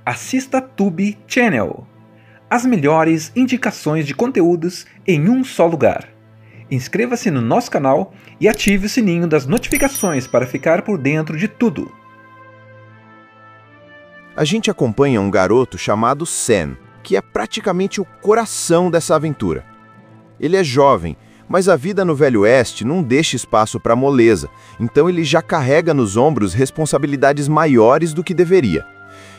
Assista Tube Channel. As melhores indicações de conteúdos em um só lugar. Inscreva-se no nosso canal e ative o sininho das notificações para ficar por dentro de tudo. A gente acompanha um garoto chamado Sam, que é praticamente o coração dessa aventura. Ele é jovem, mas a vida no Velho Oeste não deixa espaço para moleza, então ele já carrega nos ombros responsabilidades maiores do que deveria.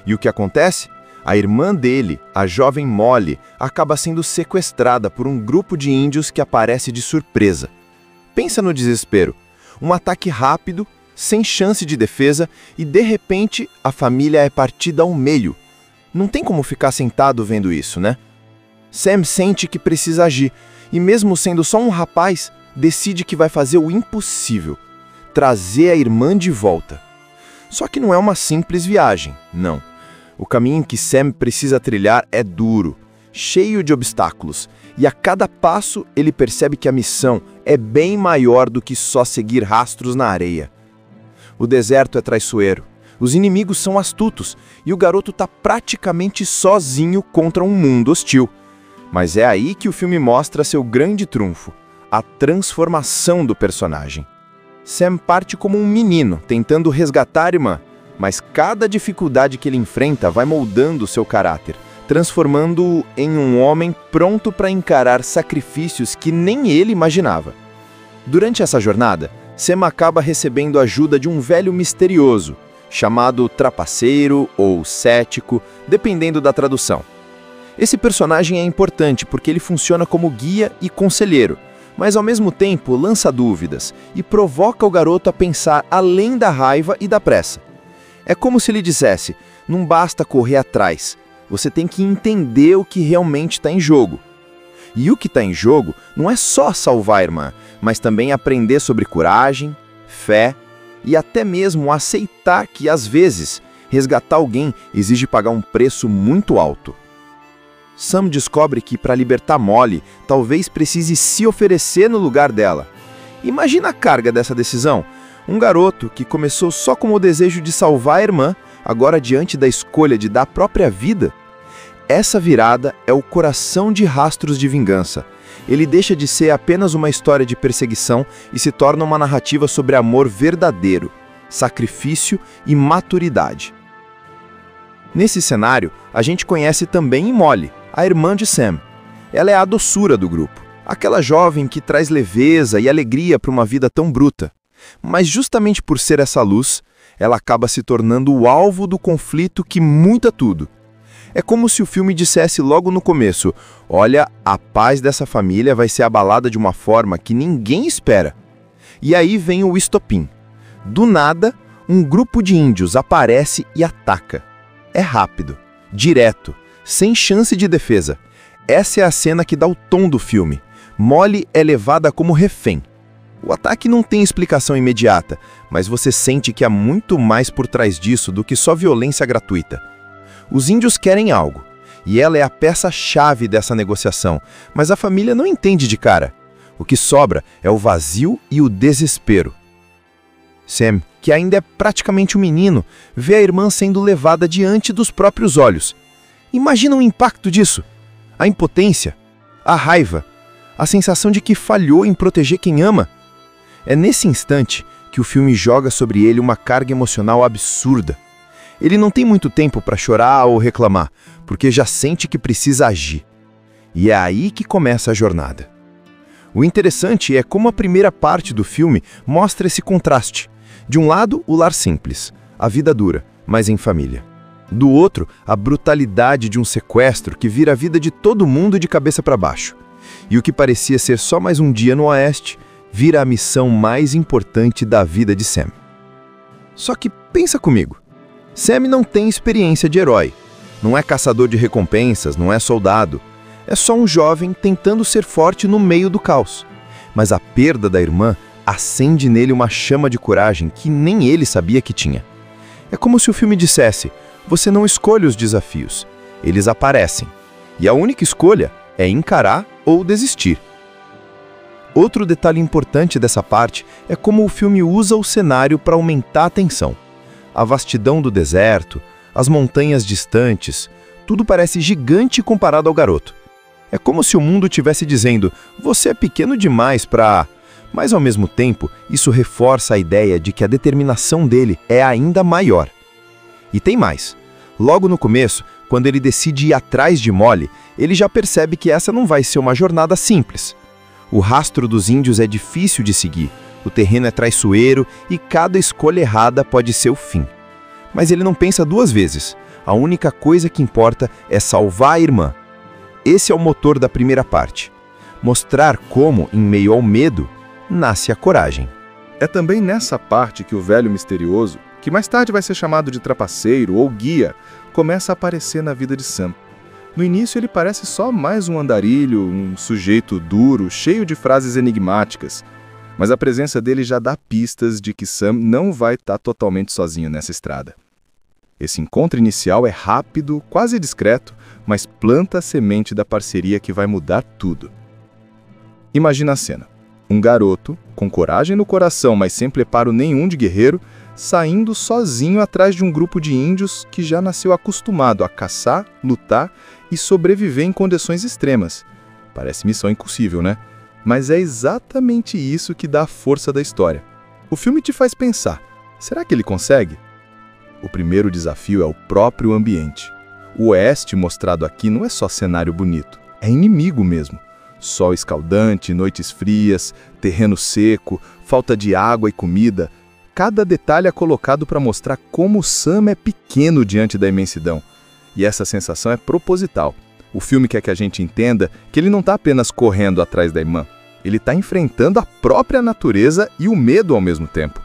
E o que acontece? A irmã dele, a jovem Molly, acaba sendo sequestrada por um grupo de índios que aparece de surpresa. Pensa no desespero. Um ataque rápido, sem chance de defesa, e de repente a família é partida ao meio. Não tem como ficar sentado vendo isso, né? Sam sente que precisa agir, e mesmo sendo só um rapaz, decide que vai fazer o impossível: trazer a irmã de volta. Só que não é uma simples viagem, não. O caminho que Sam precisa trilhar é duro, cheio de obstáculos, e a cada passo ele percebe que a missão é bem maior do que só seguir rastros na areia. O deserto é traiçoeiro, os inimigos são astutos, e o garoto está praticamente sozinho contra um mundo hostil. Mas é aí que o filme mostra seu grande trunfo, a transformação do personagem. Sam parte como um menino, tentando resgatar a irmã, mas cada dificuldade que ele enfrenta vai moldando seu caráter, transformando-o em um homem pronto para encarar sacrifícios que nem ele imaginava. Durante essa jornada, Sam acaba recebendo a ajuda de um velho misterioso, chamado Trapaceiro ou Cético, dependendo da tradução. Esse personagem é importante porque ele funciona como guia e conselheiro, mas ao mesmo tempo lança dúvidas e provoca o garoto a pensar além da raiva e da pressa. É como se ele dissesse: não basta correr atrás, você tem que entender o que realmente está em jogo. E o que está em jogo não é só salvar a irmã, mas também aprender sobre coragem, fé e até mesmo aceitar que, às vezes, resgatar alguém exige pagar um preço muito alto. Sam descobre que, para libertar Molly, talvez precise se oferecer no lugar dela. Imagina a carga dessa decisão. Um garoto que começou só com o desejo de salvar a irmã, agora diante da escolha de dar a própria vida. Essa virada é o coração de Rastros de Vingança. Ele deixa de ser apenas uma história de perseguição e se torna uma narrativa sobre amor verdadeiro, sacrifício e maturidade. Nesse cenário, a gente conhece também Molly, a irmã de Sam. Ela é a doçura do grupo, aquela jovem que traz leveza e alegria para uma vida tão bruta. Mas justamente por ser essa luz, ela acaba se tornando o alvo do conflito que muda tudo. É como se o filme dissesse logo no começo: olha, a paz dessa família vai ser abalada de uma forma que ninguém espera. E aí vem o estopim. Do nada, um grupo de índios aparece e ataca. É rápido, direto, sem chance de defesa. Essa é a cena que dá o tom do filme. Molly é levada como refém. O ataque não tem explicação imediata, mas você sente que há muito mais por trás disso do que só violência gratuita. Os índios querem algo, e ela é a peça-chave dessa negociação, mas a família não entende de cara. O que sobra é o vazio e o desespero. Sam, que ainda é praticamente um menino, vê a irmã sendo levada diante dos próprios olhos. Imagina o impacto disso. A impotência, a raiva, a sensação de que falhou em proteger quem ama. É nesse instante que o filme joga sobre ele uma carga emocional absurda. Ele não tem muito tempo para chorar ou reclamar, porque já sente que precisa agir. E é aí que começa a jornada. O interessante é como a primeira parte do filme mostra esse contraste. De um lado, o lar simples, a vida dura, mas em família. Do outro, a brutalidade de um sequestro que vira a vida de todo mundo de cabeça para baixo. E o que parecia ser só mais um dia no Oeste, vira a missão mais importante da vida de Sam. Só que pensa comigo. Sam não tem experiência de herói. Não é caçador de recompensas, não é soldado. É só um jovem tentando ser forte no meio do caos. Mas a perda da irmã acende nele uma chama de coragem que nem ele sabia que tinha. É como se o filme dissesse: você não escolhe os desafios, eles aparecem. E a única escolha é encarar ou desistir. Outro detalhe importante dessa parte é como o filme usa o cenário para aumentar a tensão. A vastidão do deserto, as montanhas distantes, tudo parece gigante comparado ao garoto. É como se o mundo estivesse dizendo, você é pequeno demais para... Mas ao mesmo tempo, isso reforça a ideia de que a determinação dele é ainda maior. E tem mais. Logo no começo, quando ele decide ir atrás de Molly, ele já percebe que essa não vai ser uma jornada simples. O rastro dos índios é difícil de seguir, o terreno é traiçoeiro e cada escolha errada pode ser o fim. Mas ele não pensa duas vezes. A única coisa que importa é salvar a irmã. Esse é o motor da primeira parte. Mostrar como, em meio ao medo, nasce a coragem. É também nessa parte que o velho misterioso, que mais tarde vai ser chamado de trapaceiro ou guia, começa a aparecer na vida de Sam. No início ele parece só mais um andarilho, um sujeito duro, cheio de frases enigmáticas. Mas a presença dele já dá pistas de que Sam não vai estar totalmente sozinho nessa estrada. Esse encontro inicial é rápido, quase discreto, mas planta a semente da parceria que vai mudar tudo. Imagina a cena. Um garoto, com coragem no coração, mas sem preparo nenhum de guerreiro, saindo sozinho atrás de um grupo de índios que já nasceu acostumado a caçar, lutar e sobreviver em condições extremas. Parece missão impossível, né? Mas é exatamente isso que dá a força da história. O filme te faz pensar, será que ele consegue? O primeiro desafio é o próprio ambiente. O oeste mostrado aqui não é só cenário bonito, é inimigo mesmo. Sol escaldante, noites frias, terreno seco, falta de água e comida. Cada detalhe é colocado para mostrar como Sam é pequeno diante da imensidão. E essa sensação é proposital. O filme quer que a gente entenda que ele não está apenas correndo atrás da irmã. Ele está enfrentando a própria natureza e o medo ao mesmo tempo.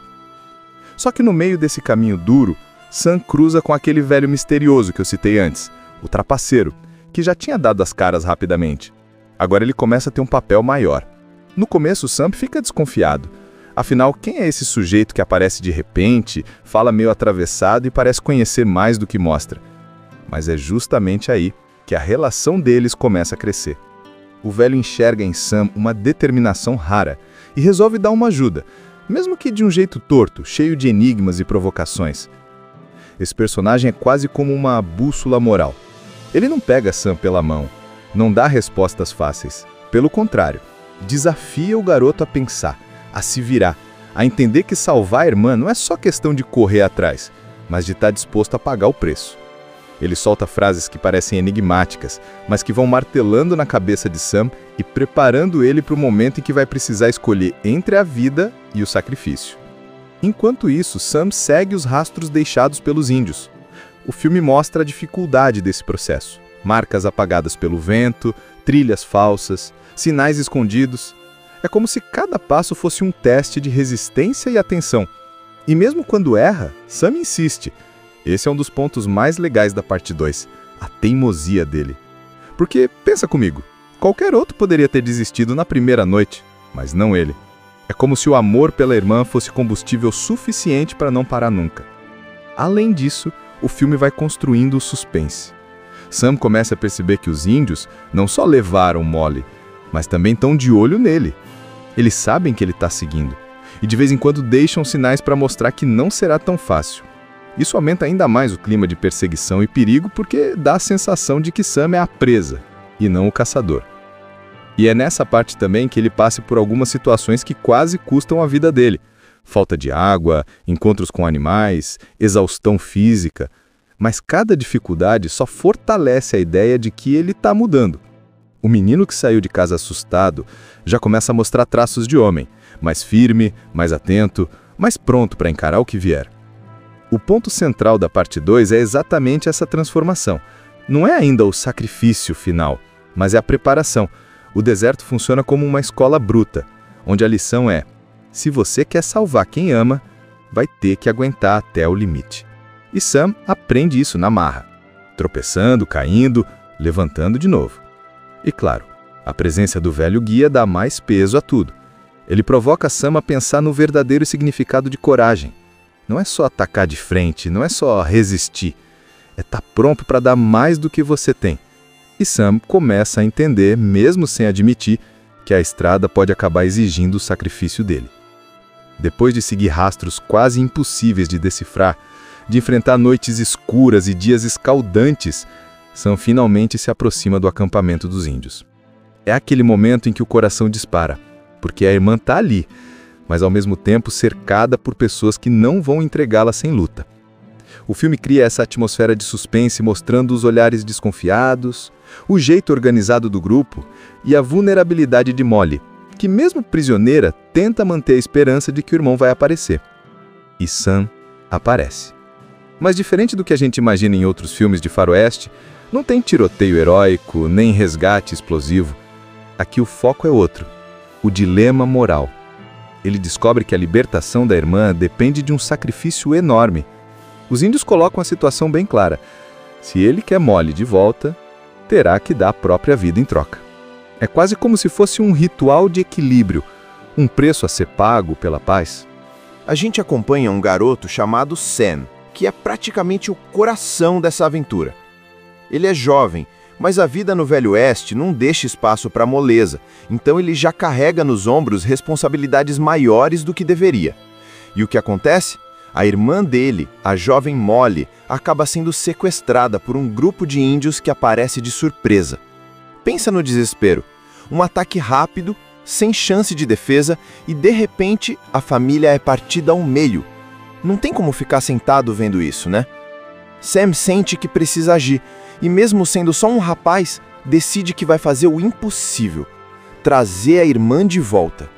Só que no meio desse caminho duro, Sam cruza com aquele velho misterioso que eu citei antes, o trapaceiro, que já tinha dado as caras rapidamente. Agora ele começa a ter um papel maior. No começo, Sam fica desconfiado. Afinal, quem é esse sujeito que aparece de repente, fala meio atravessado e parece conhecer mais do que mostra? Mas é justamente aí que a relação deles começa a crescer. O velho enxerga em Sam uma determinação rara e resolve dar uma ajuda, mesmo que de um jeito torto, cheio de enigmas e provocações. Esse personagem é quase como uma bússola moral. Ele não pega Sam pela mão, não dá respostas fáceis. Pelo contrário, desafia o garoto a pensar, a se virar, a entender que salvar a irmã não é só questão de correr atrás, mas de estar disposto a pagar o preço. Ele solta frases que parecem enigmáticas, mas que vão martelando na cabeça de Sam e preparando ele para o momento em que vai precisar escolher entre a vida e o sacrifício. Enquanto isso, Sam segue os rastros deixados pelos índios. O filme mostra a dificuldade desse processo. Marcas apagadas pelo vento, trilhas falsas, sinais escondidos. É como se cada passo fosse um teste de resistência e atenção. E mesmo quando erra, Sam insiste. Esse é um dos pontos mais legais da parte 2, a teimosia dele. Porque, pensa comigo, qualquer outro poderia ter desistido na primeira noite, mas não ele. É como se o amor pela irmã fosse combustível suficiente para não parar nunca. Além disso, o filme vai construindo o suspense. Sam começa a perceber que os índios não só levaram Molly, mas também estão de olho nele. Eles sabem que ele está seguindo, e de vez em quando deixam sinais para mostrar que não será tão fácil. Isso aumenta ainda mais o clima de perseguição e perigo porque dá a sensação de que Sam é a presa, e não o caçador. E é nessa parte também que ele passa por algumas situações que quase custam a vida dele. Falta de água, encontros com animais, exaustão física. Mas cada dificuldade só fortalece a ideia de que ele está mudando. O menino que saiu de casa assustado já começa a mostrar traços de homem, mais firme, mais atento, mais pronto para encarar o que vier. O ponto central da parte 2 é exatamente essa transformação. Não é ainda o sacrifício final, mas é a preparação. O deserto funciona como uma escola bruta, onde a lição é: se você quer salvar quem ama, vai ter que aguentar até o limite. E Sam aprende isso na marra, tropeçando, caindo, levantando de novo. E claro, a presença do velho guia dá mais peso a tudo. Ele provoca Sam a pensar no verdadeiro significado de coragem. Não é só atacar de frente, não é só resistir. É estar pronto para dar mais do que você tem. E Sam começa a entender, mesmo sem admitir, que a estrada pode acabar exigindo o sacrifício dele. Depois de seguir rastros quase impossíveis de decifrar, de enfrentar noites escuras e dias escaldantes, Sam finalmente se aproxima do acampamento dos índios. É aquele momento em que o coração dispara, porque a irmã está ali, mas ao mesmo tempo cercada por pessoas que não vão entregá-la sem luta. O filme cria essa atmosfera de suspense, mostrando os olhares desconfiados, o jeito organizado do grupo e a vulnerabilidade de Molly, que mesmo prisioneira tenta manter a esperança de que o irmão vai aparecer. E Sam aparece. Mas diferente do que a gente imagina em outros filmes de faroeste, não tem tiroteio heróico, nem resgate explosivo. Aqui o foco é outro, o dilema moral. Ele descobre que a libertação da irmã depende de um sacrifício enorme. Os índios colocam a situação bem clara. Se ele quer Molly de volta, terá que dar a própria vida em troca. É quase como se fosse um ritual de equilíbrio, um preço a ser pago pela paz. A gente acompanha um garoto chamado Sam, que é praticamente o coração dessa aventura. Ele é jovem, mas a vida no Velho Oeste não deixa espaço para moleza, então ele já carrega nos ombros responsabilidades maiores do que deveria. E o que acontece? A irmã dele, a jovem Molly, acaba sendo sequestrada por um grupo de índios que aparece de surpresa. Pensa no desespero. Um ataque rápido, sem chance de defesa, e de repente a família é partida ao meio. Não tem como ficar sentado vendo isso, né? Sam sente que precisa agir, e mesmo sendo só um rapaz, decide que vai fazer o impossível: trazer a irmã de volta.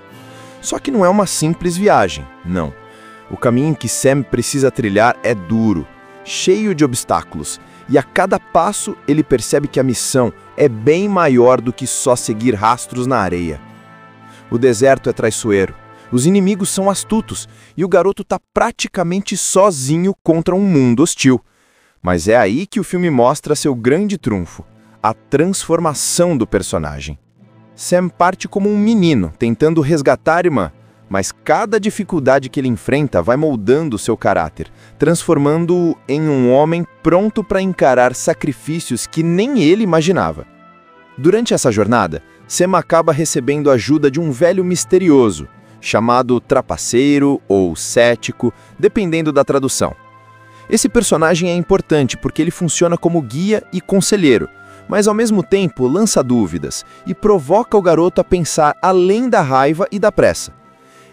Só que não é uma simples viagem, não. O caminho que Sam precisa trilhar é duro, cheio de obstáculos, e a cada passo ele percebe que a missão é bem maior do que só seguir rastros na areia. O deserto é traiçoeiro, os inimigos são astutos, e o garoto está praticamente sozinho contra um mundo hostil. Mas é aí que o filme mostra seu grande trunfo, a transformação do personagem. Sam parte como um menino, tentando resgatar a irmã, mas cada dificuldade que ele enfrenta vai moldando seu caráter, transformando-o em um homem pronto para encarar sacrifícios que nem ele imaginava. Durante essa jornada, Sam acaba recebendo a ajuda de um velho misterioso, chamado Trapaceiro ou Cético, dependendo da tradução. Esse personagem é importante porque ele funciona como guia e conselheiro, mas ao mesmo tempo lança dúvidas e provoca o garoto a pensar além da raiva e da pressa.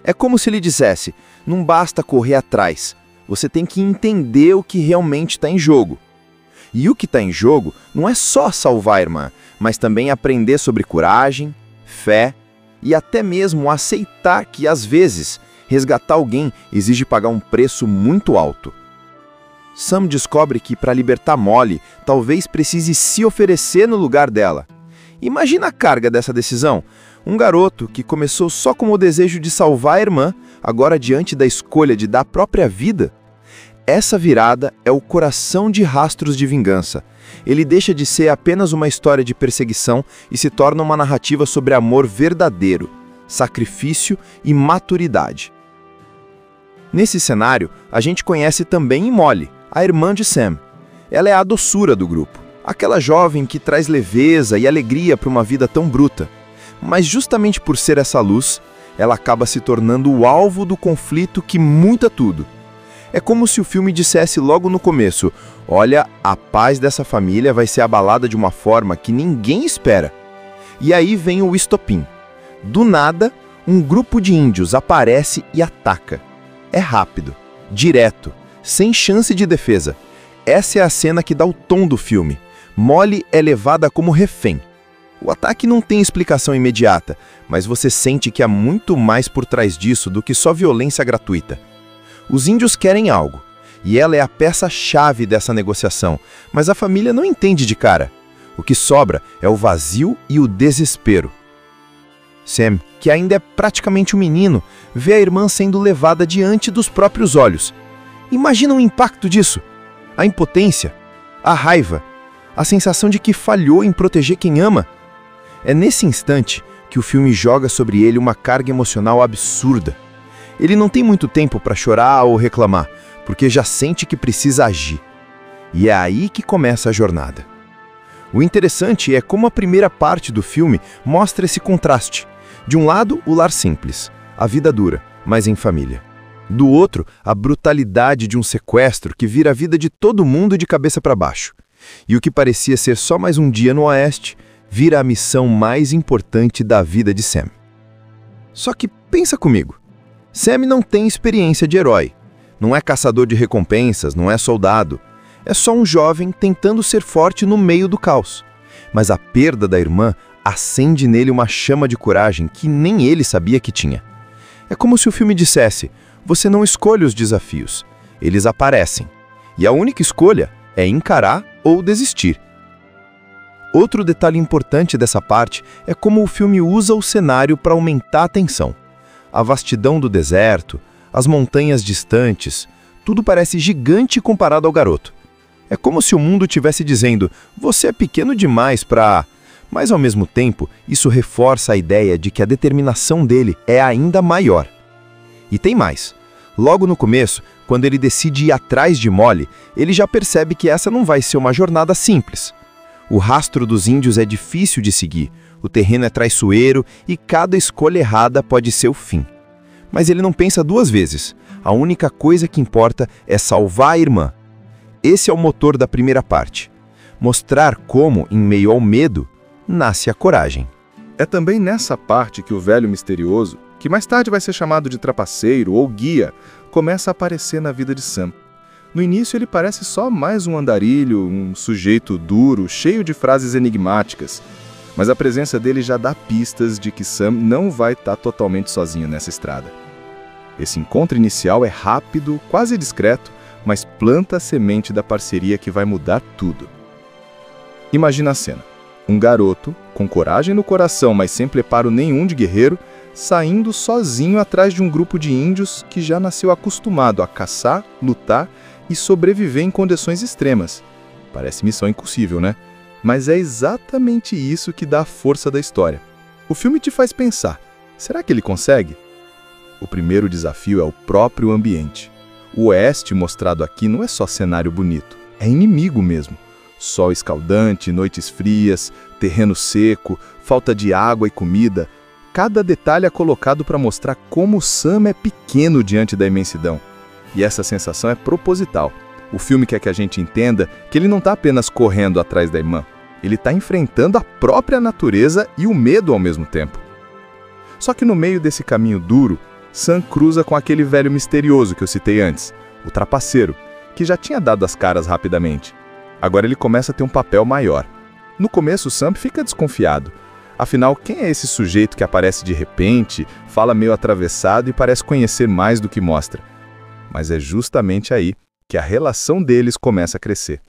É como se ele dissesse: não basta correr atrás, você tem que entender o que realmente está em jogo. E o que está em jogo não é só salvar a irmã, mas também aprender sobre coragem, fé e até mesmo aceitar que, às vezes, resgatar alguém exige pagar um preço muito alto. Sam descobre que, para libertar Molly, talvez precise se oferecer no lugar dela. Imagina a carga dessa decisão. Um garoto que começou só com o desejo de salvar a irmã, agora diante da escolha de dar a própria vida. Essa virada é o coração de Rastros de Vingança. Ele deixa de ser apenas uma história de perseguição e se torna uma narrativa sobre amor verdadeiro, sacrifício e maturidade. Nesse cenário, a gente conhece também Molly, a irmã de Sam. Ela é a doçura do grupo, aquela jovem que traz leveza e alegria para uma vida tão bruta. Mas justamente por ser essa luz, ela acaba se tornando o alvo do conflito que muda tudo. É como se o filme dissesse logo no começo: olha, a paz dessa família vai ser abalada de uma forma que ninguém espera. E aí vem o estopim. Do nada, um grupo de índios aparece e ataca. É rápido, direto, sem chance de defesa. Essa é a cena que dá o tom do filme. Molly é levada como refém. O ataque não tem explicação imediata, mas você sente que há muito mais por trás disso do que só violência gratuita. Os índios querem algo, e ela é a peça-chave dessa negociação, mas a família não entende de cara. O que sobra é o vazio e o desespero. Sam, que ainda é praticamente um menino, vê a irmã sendo levada diante dos próprios olhos. Imagina o impacto disso. A impotência, a raiva, a sensação de que falhou em proteger quem ama. É nesse instante que o filme joga sobre ele uma carga emocional absurda. Ele não tem muito tempo para chorar ou reclamar, porque já sente que precisa agir. E é aí que começa a jornada. O interessante é como a primeira parte do filme mostra esse contraste. De um lado, o lar simples, a vida dura, mas em família. Do outro, a brutalidade de um sequestro que vira a vida de todo mundo de cabeça para baixo. E o que parecia ser só mais um dia no Oeste, vira a missão mais importante da vida de Sam. Só que pensa comigo, Sam não tem experiência de herói, não é caçador de recompensas, não é soldado, é só um jovem tentando ser forte no meio do caos. Mas a perda da irmã acende nele uma chama de coragem que nem ele sabia que tinha. É como se o filme dissesse, você não escolhe os desafios, eles aparecem. E a única escolha é encarar ou desistir. Outro detalhe importante dessa parte é como o filme usa o cenário para aumentar a tensão. A vastidão do deserto, as montanhas distantes, tudo parece gigante comparado ao garoto. É como se o mundo estivesse dizendo, você é pequeno demais para... Mas ao mesmo tempo, isso reforça a ideia de que a determinação dele é ainda maior. E tem mais. Logo no começo, quando ele decide ir atrás de Molly, ele já percebe que essa não vai ser uma jornada simples. O rastro dos índios é difícil de seguir, o terreno é traiçoeiro e cada escolha errada pode ser o fim. Mas ele não pensa duas vezes. A única coisa que importa é salvar a irmã. Esse é o motor da primeira parte. Mostrar como, em meio ao medo, nasce a coragem. É também nessa parte que o velho misterioso, que mais tarde vai ser chamado de trapaceiro ou guia, começa a aparecer na vida de Sam. No início ele parece só mais um andarilho, um sujeito duro, cheio de frases enigmáticas. Mas a presença dele já dá pistas de que Sam não vai estar totalmente sozinho nessa estrada. Esse encontro inicial é rápido, quase discreto, mas planta a semente da parceria que vai mudar tudo. Imagina a cena. Um garoto, com coragem no coração, mas sem preparo nenhum de guerreiro, saindo sozinho atrás de um grupo de índios que já nasceu acostumado a caçar, lutar e sobreviver em condições extremas. Parece missão impossível, né? Mas é exatamente isso que dá a força da história. O filme te faz pensar, será que ele consegue? O primeiro desafio é o próprio ambiente. O Oeste mostrado aqui não é só cenário bonito, é inimigo mesmo. Sol escaldante, noites frias, terreno seco, falta de água e comida. Cada detalhe é colocado para mostrar como Sam é pequeno diante da imensidão. E essa sensação é proposital. O filme quer que a gente entenda que ele não está apenas correndo atrás da irmã. Ele está enfrentando a própria natureza e o medo ao mesmo tempo. Só que no meio desse caminho duro, Sam cruza com aquele velho misterioso que eu citei antes, o trapaceiro, que já tinha dado as caras rapidamente. Agora ele começa a ter um papel maior. No começo, Sam fica desconfiado. Afinal, quem é esse sujeito que aparece de repente, fala meio atravessado e parece conhecer mais do que mostra? Mas é justamente aí que a relação deles começa a crescer.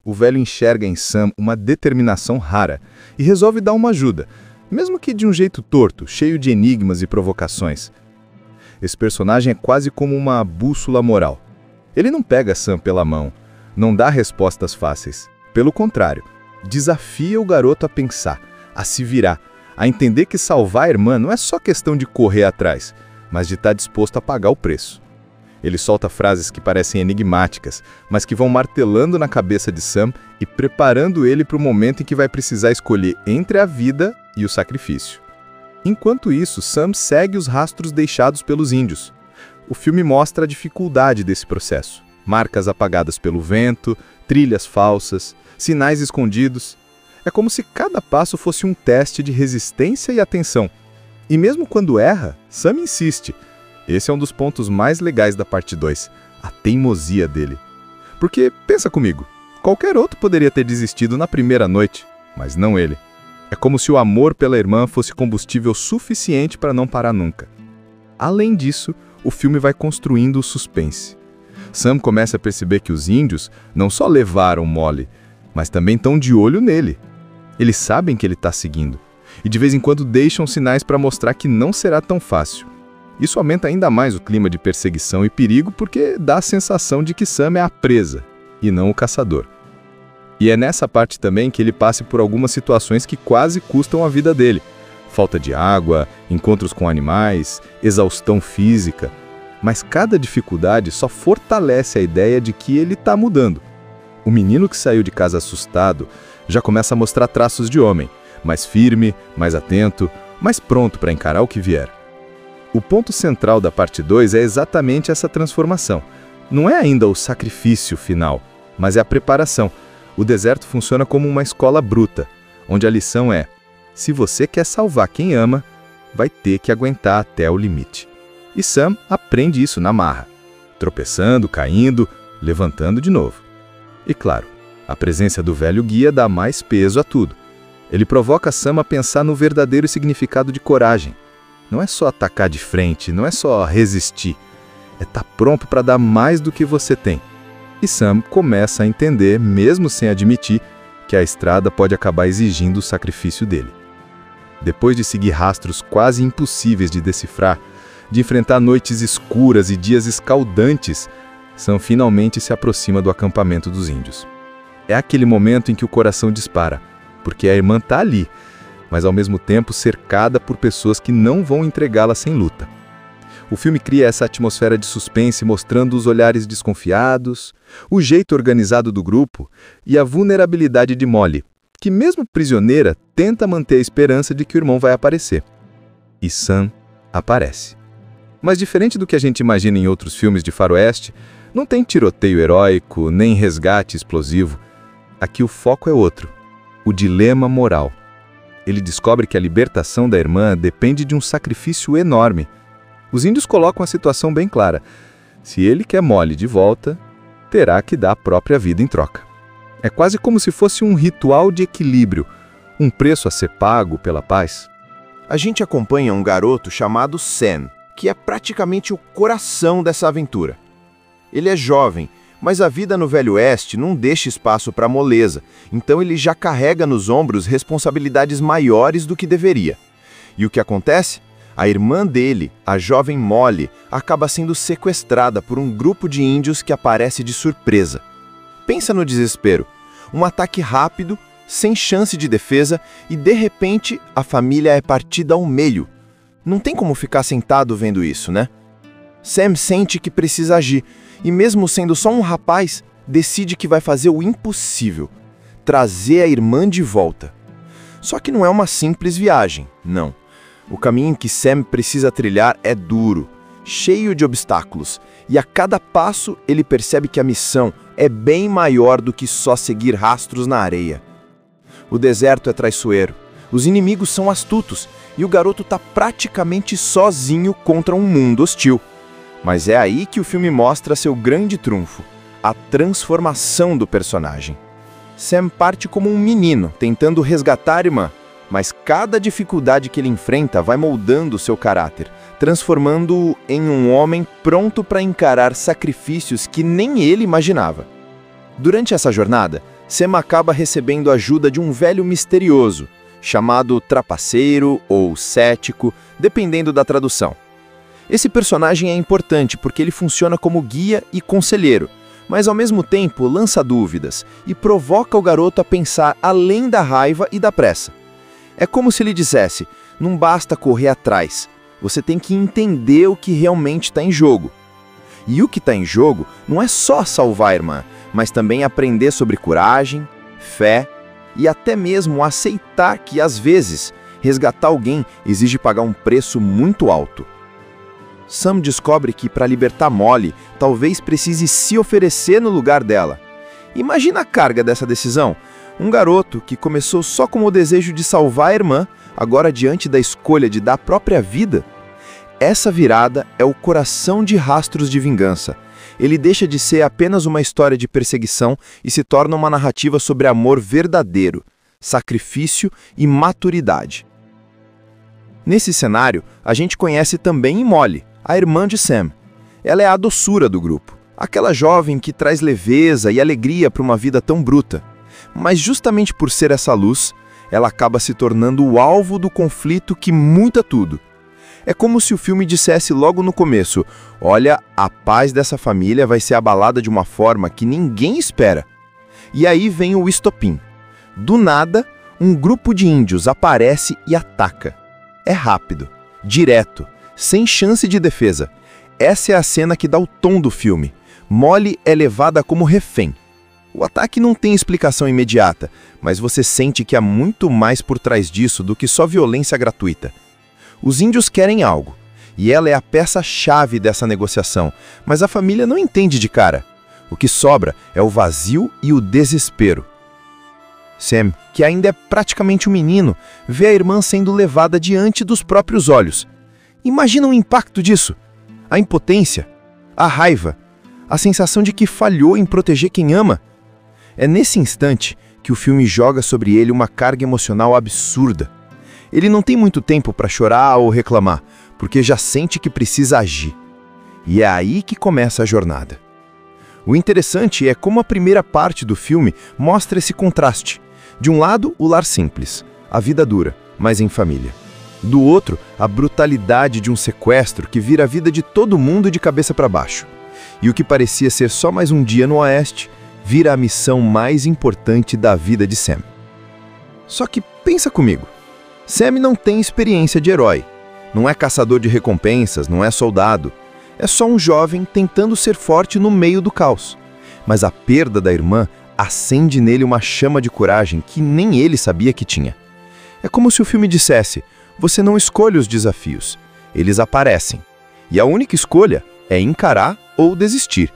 O velho enxerga em Sam uma determinação rara e resolve dar uma ajuda, mesmo que de um jeito torto, cheio de enigmas e provocações. Esse personagem é quase como uma bússola moral. Ele não pega Sam pela mão, não dá respostas fáceis. Pelo contrário, desafia o garoto a pensar, a se virar, a entender que salvar a irmã não é só questão de correr atrás, mas de estar disposto a pagar o preço. Ele solta frases que parecem enigmáticas, mas que vão martelando na cabeça de Sam e preparando ele para o momento em que vai precisar escolher entre a vida e o sacrifício. Enquanto isso, Sam segue os rastros deixados pelos índios. O filme mostra a dificuldade desse processo. Marcas apagadas pelo vento, trilhas falsas, sinais escondidos. É como se cada passo fosse um teste de resistência e atenção. E mesmo quando erra, Sam insiste. Esse é um dos pontos mais legais da parte 2, a teimosia dele. Porque, pensa comigo, qualquer outro poderia ter desistido na primeira noite, mas não ele. É como se o amor pela irmã fosse combustível suficiente para não parar nunca. Além disso, o filme vai construindo o suspense. Sam começa a perceber que os índios não só levaram Molly, mas também estão de olho nele. Eles sabem que ele está seguindo, e de vez em quando deixam sinais para mostrar que não será tão fácil. Isso aumenta ainda mais o clima de perseguição e perigo porque dá a sensação de que Sam é a presa, e não o caçador. E é nessa parte também que ele passa por algumas situações que quase custam a vida dele. Falta de água, encontros com animais, exaustão física. Mas cada dificuldade só fortalece a ideia de que ele está mudando. O menino que saiu de casa assustado já começa a mostrar traços de homem, mais firme, mais atento, mais pronto para encarar o que vier. O ponto central da parte 2 é exatamente essa transformação. Não é ainda o sacrifício final, mas é a preparação. O deserto funciona como uma escola bruta, onde a lição é: se você quer salvar quem ama, vai ter que aguentar até o limite. E Sam aprende isso na marra, tropeçando, caindo, levantando de novo. E claro, a presença do velho guia dá mais peso a tudo. Ele provoca Sam a pensar no verdadeiro significado de coragem. Não é só atacar de frente, não é só resistir. É estar pronto para dar mais do que você tem. E Sam começa a entender, mesmo sem admitir, que a estrada pode acabar exigindo o sacrifício dele. Depois de seguir rastros quase impossíveis de decifrar, de enfrentar noites escuras e dias escaldantes, Sam finalmente se aproxima do acampamento dos índios. É aquele momento em que o coração dispara, porque a irmã está ali, mas ao mesmo tempo cercada por pessoas que não vão entregá-la sem luta. O filme cria essa atmosfera de suspense, mostrando os olhares desconfiados, o jeito organizado do grupo e a vulnerabilidade de Molly, que mesmo prisioneira tenta manter a esperança de que o irmão vai aparecer. E Sam aparece. Mas diferente do que a gente imagina em outros filmes de faroeste, não tem tiroteio heróico, nem resgate explosivo. Aqui o foco é outro, o dilema moral. Ele descobre que a libertação da irmã depende de um sacrifício enorme. Os índios colocam a situação bem clara. Se ele quer Molly de volta, terá que dar a própria vida em troca. É quase como se fosse um ritual de equilíbrio, um preço a ser pago pela paz. A gente acompanha um garoto chamado Sam, que é praticamente o coração dessa aventura. Ele é jovem, mas a vida no Velho Oeste não deixa espaço para moleza, então ele já carrega nos ombros responsabilidades maiores do que deveria. E o que acontece? A irmã dele, a jovem Molly, acaba sendo sequestrada por um grupo de índios que aparece de surpresa. Pensa no desespero. Um ataque rápido, sem chance de defesa, e de repente a família é partida ao meio. Não tem como ficar sentado vendo isso, né? Sam sente que precisa agir, e mesmo sendo só um rapaz, decide que vai fazer o impossível: trazer a irmã de volta. Só que não é uma simples viagem, não. O caminho que Sam precisa trilhar é duro, cheio de obstáculos, e a cada passo ele percebe que a missão é bem maior do que só seguir rastros na areia. O deserto é traiçoeiro, os inimigos são astutos, e o garoto está praticamente sozinho contra um mundo hostil. Mas é aí que o filme mostra seu grande trunfo, a transformação do personagem. Sam parte como um menino, tentando resgatar a irmã, mas cada dificuldade que ele enfrenta vai moldando seu caráter, transformando-o em um homem pronto para encarar sacrifícios que nem ele imaginava. Durante essa jornada, Sam acaba recebendo a ajuda de um velho misterioso, chamado Trapaceiro ou Cético, dependendo da tradução. Esse personagem é importante porque ele funciona como guia e conselheiro, mas ao mesmo tempo lança dúvidas e provoca o garoto a pensar além da raiva e da pressa. É como se ele dissesse: não basta correr atrás, você tem que entender o que realmente está em jogo. E o que está em jogo não é só salvar a irmã, mas também aprender sobre coragem, fé e até mesmo aceitar que, às vezes, resgatar alguém exige pagar um preço muito alto. Sam descobre que, para libertar Molly, talvez precise se oferecer no lugar dela. Imagina a carga dessa decisão. Um garoto que começou só com o desejo de salvar a irmã, agora diante da escolha de dar a própria vida. Essa virada é o coração de Rastros de Vingança. Ele deixa de ser apenas uma história de perseguição e se torna uma narrativa sobre amor verdadeiro, sacrifício e maturidade. Nesse cenário, a gente conhece também Molly, a irmã de Sam. Ela é a doçura do grupo, aquela jovem que traz leveza e alegria para uma vida tão bruta. Mas justamente por ser essa luz, ela acaba se tornando o alvo do conflito que muda tudo. É como se o filme dissesse logo no começo: olha, a paz dessa família vai ser abalada de uma forma que ninguém espera. E aí vem o estopim. Do nada, um grupo de índios aparece e ataca. É rápido, direto, sem chance de defesa. Essa é a cena que dá o tom do filme. Molly é levada como refém. O ataque não tem explicação imediata, mas você sente que há muito mais por trás disso do que só violência gratuita. Os índios querem algo, E ela é a peça-chave dessa negociação, mas a família não entende de cara. O que sobra é o vazio e o desespero. Sam, que ainda é praticamente um menino, vê a irmã sendo levada diante dos próprios olhos. Imagina o impacto disso. A impotência, a raiva, a sensação de que falhou em proteger quem ama. É nesse instante que o filme joga sobre ele uma carga emocional absurda. Ele não tem muito tempo para chorar ou reclamar, porque já sente que precisa agir. E é aí que começa a jornada. O interessante é como a primeira parte do filme mostra esse contraste. De um lado, o lar simples, a vida dura, mas em família. Do outro, a brutalidade de um sequestro que vira a vida de todo mundo de cabeça para baixo. E o que parecia ser só mais um dia no Oeste, vira a missão mais importante da vida de Sam. Só que pensa comigo, Sam não tem experiência de herói, não é caçador de recompensas, não é soldado, é só um jovem tentando ser forte no meio do caos. Mas a perda da irmã acende nele uma chama de coragem que nem ele sabia que tinha. É como se o filme dissesse, você não escolhe os desafios, eles aparecem. E a única escolha é encarar ou desistir.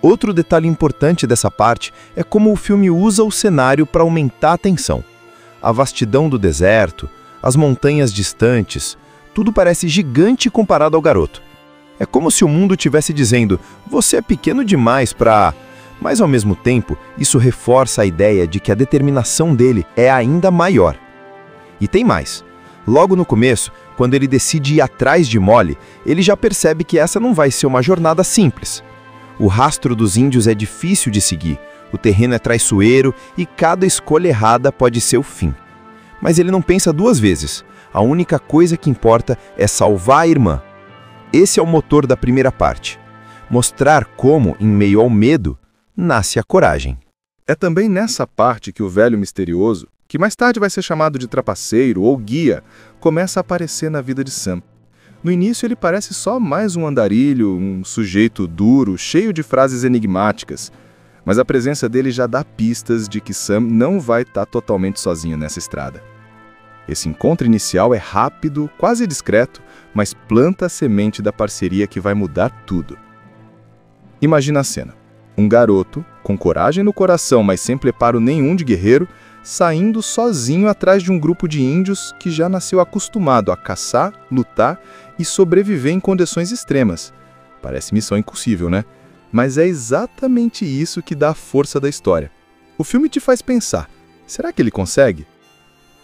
Outro detalhe importante dessa parte é como o filme usa o cenário para aumentar a tensão. A vastidão do deserto, as montanhas distantes, tudo parece gigante comparado ao garoto. É como se o mundo estivesse dizendo, você é pequeno demais para... Mas ao mesmo tempo, isso reforça a ideia de que a determinação dele é ainda maior. E tem mais. Logo no começo, quando ele decide ir atrás de Molly, ele já percebe que essa não vai ser uma jornada simples. O rastro dos índios é difícil de seguir, o terreno é traiçoeiro e cada escolha errada pode ser o fim. Mas ele não pensa duas vezes. A única coisa que importa é salvar a irmã. Esse é o motor da primeira parte. Mostrar como, em meio ao medo, nasce a coragem. É também nessa parte que o velho misterioso, que mais tarde vai ser chamado de trapaceiro ou guia, começa a aparecer na vida de Sam. No início ele parece só mais um andarilho, um sujeito duro, cheio de frases enigmáticas, mas a presença dele já dá pistas de que Sam não vai estar totalmente sozinho nessa estrada. Esse encontro inicial é rápido, quase discreto, mas planta a semente da parceria que vai mudar tudo. Imagina a cena. Um garoto, com coragem no coração, mas sem preparo nenhum de guerreiro, saindo sozinho atrás de um grupo de índios que já nasceu acostumado a caçar, lutar e sobreviver em condições extremas. Parece missão impossível, né? Mas é exatamente isso que dá a força da história. O filme te faz pensar, será que ele consegue?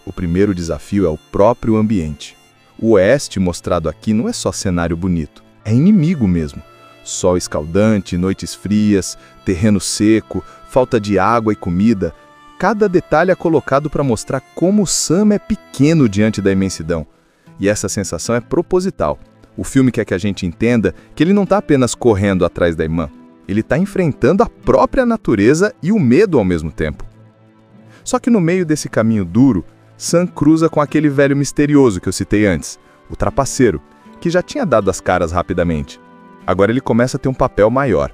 O primeiro desafio é o próprio ambiente. O Oeste mostrado aqui não é só cenário bonito, é inimigo mesmo. Sol escaldante, noites frias, terreno seco, falta de água e comida. Cada detalhe é colocado para mostrar como Sam é pequeno diante da imensidão. E essa sensação é proposital. O filme quer que a gente entenda que ele não está apenas correndo atrás da irmã. Ele está enfrentando a própria natureza e o medo ao mesmo tempo. Só que no meio desse caminho duro, Sam cruza com aquele velho misterioso que eu citei antes, o trapaceiro, que já tinha dado as caras rapidamente. Agora ele começa a ter um papel maior.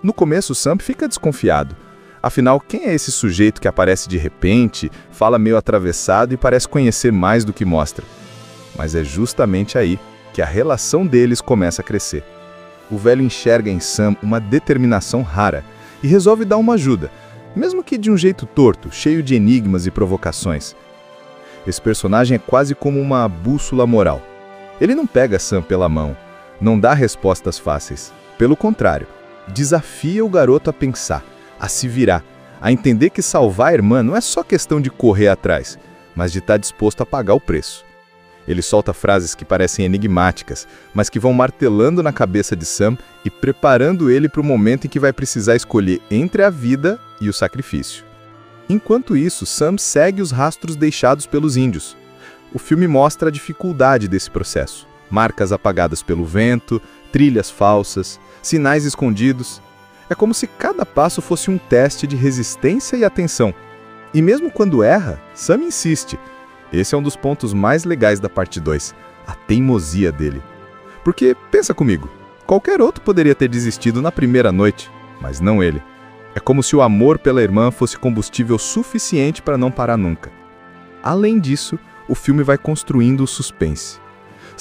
No começo, Sam fica desconfiado. Afinal, quem é esse sujeito que aparece de repente, fala meio atravessado e parece conhecer mais do que mostra? Mas é justamente aí que a relação deles começa a crescer. O velho enxerga em Sam uma determinação rara e resolve dar uma ajuda, mesmo que de um jeito torto, cheio de enigmas e provocações. Esse personagem é quase como uma bússola moral. Ele não pega Sam pela mão, não dá respostas fáceis. Pelo contrário, desafia o garoto a pensar, a se virar, a entender que salvar a irmã não é só questão de correr atrás, mas de estar disposto a pagar o preço. Ele solta frases que parecem enigmáticas, mas que vão martelando na cabeça de Sam e preparando ele para o momento em que vai precisar escolher entre a vida e o sacrifício. Enquanto isso, Sam segue os rastros deixados pelos índios. O filme mostra a dificuldade desse processo. Marcas apagadas pelo vento, trilhas falsas, sinais escondidos. É como se cada passo fosse um teste de resistência e atenção. E mesmo quando erra, Sam insiste. Esse é um dos pontos mais legais da parte 2, a teimosia dele. Porque, pensa comigo, qualquer outro poderia ter desistido na primeira noite, mas não ele. É como se o amor pela irmã fosse combustível suficiente para não parar nunca. Além disso, o filme vai construindo o suspense.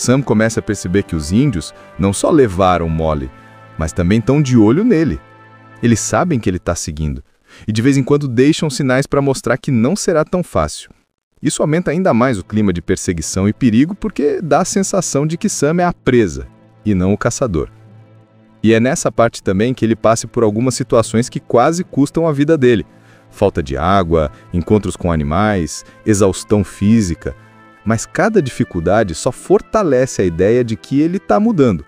Sam começa a perceber que os índios não só levaram Molly, mas também estão de olho nele. Eles sabem que ele está seguindo, e de vez em quando deixam sinais para mostrar que não será tão fácil. Isso aumenta ainda mais o clima de perseguição e perigo porque dá a sensação de que Sam é a presa, e não o caçador. E é nessa parte também que ele passa por algumas situações que quase custam a vida dele. Falta de água, encontros com animais, exaustão física. Mas cada dificuldade só fortalece a ideia de que ele está mudando.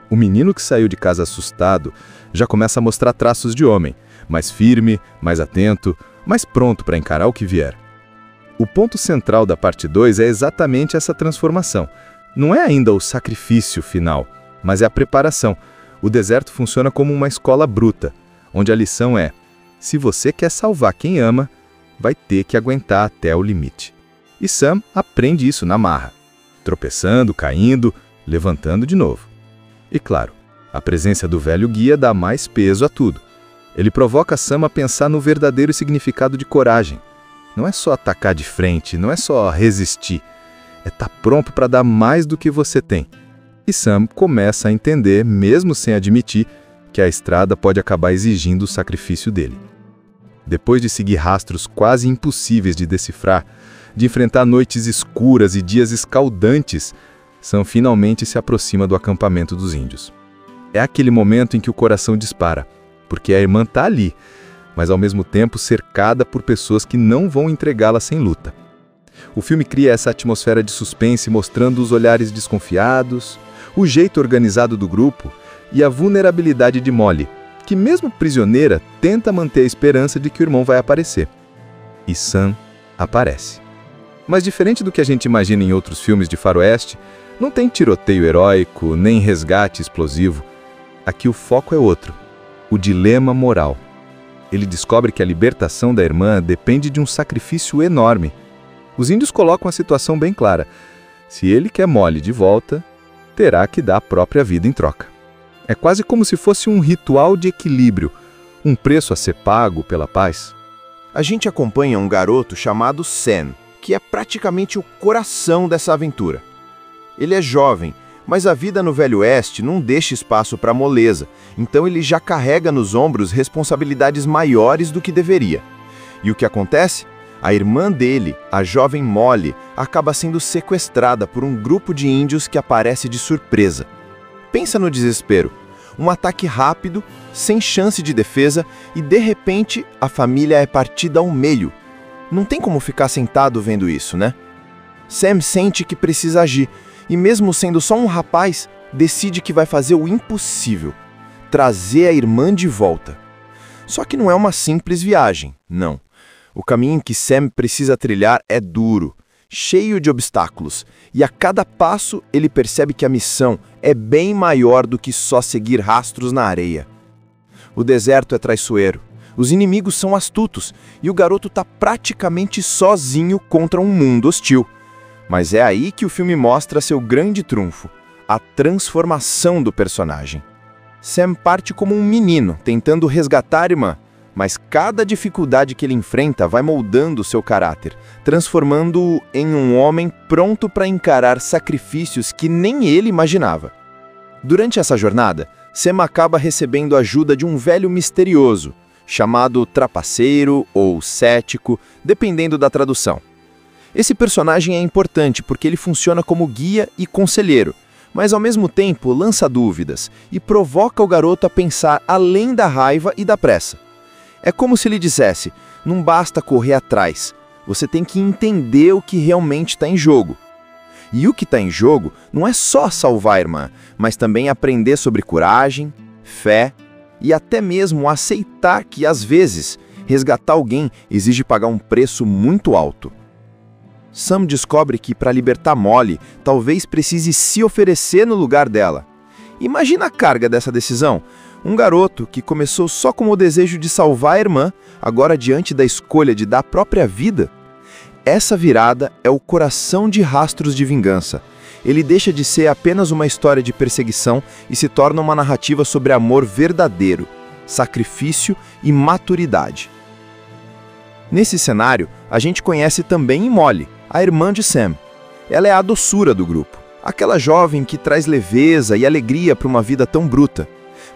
O menino que saiu de casa assustado já começa a mostrar traços de homem, mais firme, mais atento, mais pronto para encarar o que vier. O ponto central da parte 2 é exatamente essa transformação. Não é ainda o sacrifício final, mas é a preparação. O deserto funciona como uma escola bruta, onde a lição é: se você quer salvar quem ama, vai ter que aguentar até o limite. E Sam aprende isso na marra, tropeçando, caindo, levantando de novo. E claro, a presença do velho guia dá mais peso a tudo. Ele provoca Sam a pensar no verdadeiro significado de coragem. Não é só atacar de frente, não é só resistir. É estar pronto para dar mais do que você tem. E Sam começa a entender, mesmo sem admitir, que a estrada pode acabar exigindo o sacrifício dele. Depois de seguir rastros quase impossíveis de decifrar, de enfrentar noites escuras e dias escaldantes, Sam finalmente se aproxima do acampamento dos índios. É aquele momento em que o coração dispara, porque a irmã está ali, mas ao mesmo tempo cercada por pessoas que não vão entregá-la sem luta. O filme cria essa atmosfera de suspense mostrando os olhares desconfiados, o jeito organizado do grupo e a vulnerabilidade de Molly, que mesmo prisioneira tenta manter a esperança de que o irmão vai aparecer. E Sam aparece. Mas diferente do que a gente imagina em outros filmes de faroeste, não tem tiroteio heróico, nem resgate explosivo. Aqui o foco é outro, o dilema moral. Ele descobre que a libertação da irmã depende de um sacrifício enorme. Os índios colocam a situação bem clara. Se ele quer Molly de volta, terá que dar a própria vida em troca. É quase como se fosse um ritual de equilíbrio, um preço a ser pago pela paz. A gente acompanha um garoto chamado Sam, que é praticamente o coração dessa aventura. Ele é jovem, mas a vida no Velho Oeste não deixa espaço para moleza, então ele já carrega nos ombros responsabilidades maiores do que deveria. E o que acontece? A irmã dele, a jovem Molly, acaba sendo sequestrada por um grupo de índios que aparece de surpresa. Pensa no desespero. Um ataque rápido, sem chance de defesa, e de repente a família é partida ao meio. Não tem como ficar sentado vendo isso, né? Sam sente que precisa agir, e mesmo sendo só um rapaz, decide que vai fazer o impossível: trazer a irmã de volta. Só que não é uma simples viagem, não. O caminho que Sam precisa trilhar é duro, cheio de obstáculos, e a cada passo ele percebe que a missão é bem maior do que só seguir rastros na areia. O deserto é traiçoeiro, os inimigos são astutos, e o garoto está praticamente sozinho contra um mundo hostil. Mas é aí que o filme mostra seu grande trunfo, a transformação do personagem. Sam parte como um menino, tentando resgatar a irmã, mas cada dificuldade que ele enfrenta vai moldando seu caráter, transformando-o em um homem pronto para encarar sacrifícios que nem ele imaginava. Durante essa jornada, Sam acaba recebendo a ajuda de um velho misterioso, chamado Trapaceiro ou Cético, dependendo da tradução. Esse personagem é importante porque ele funciona como guia e conselheiro, mas ao mesmo tempo lança dúvidas e provoca o garoto a pensar além da raiva e da pressa. É como se ele dissesse: não basta correr atrás, você tem que entender o que realmente está em jogo. E o que está em jogo não é só salvar a irmã, mas também aprender sobre coragem, fé e até mesmo aceitar que, às vezes, resgatar alguém exige pagar um preço muito alto. Sam descobre que, para libertar Molly, talvez precise se oferecer no lugar dela. Imagina a carga dessa decisão. Um garoto que começou só com o desejo de salvar a irmã, agora diante da escolha de dar a própria vida. Essa virada é o coração de Rastros de Vingança. Ele deixa de ser apenas uma história de perseguição e se torna uma narrativa sobre amor verdadeiro, sacrifício e maturidade. Nesse cenário, a gente conhece também Molly, a irmã de Sam. Ela é a doçura do grupo, Aquela jovem que traz leveza e alegria para uma vida tão bruta.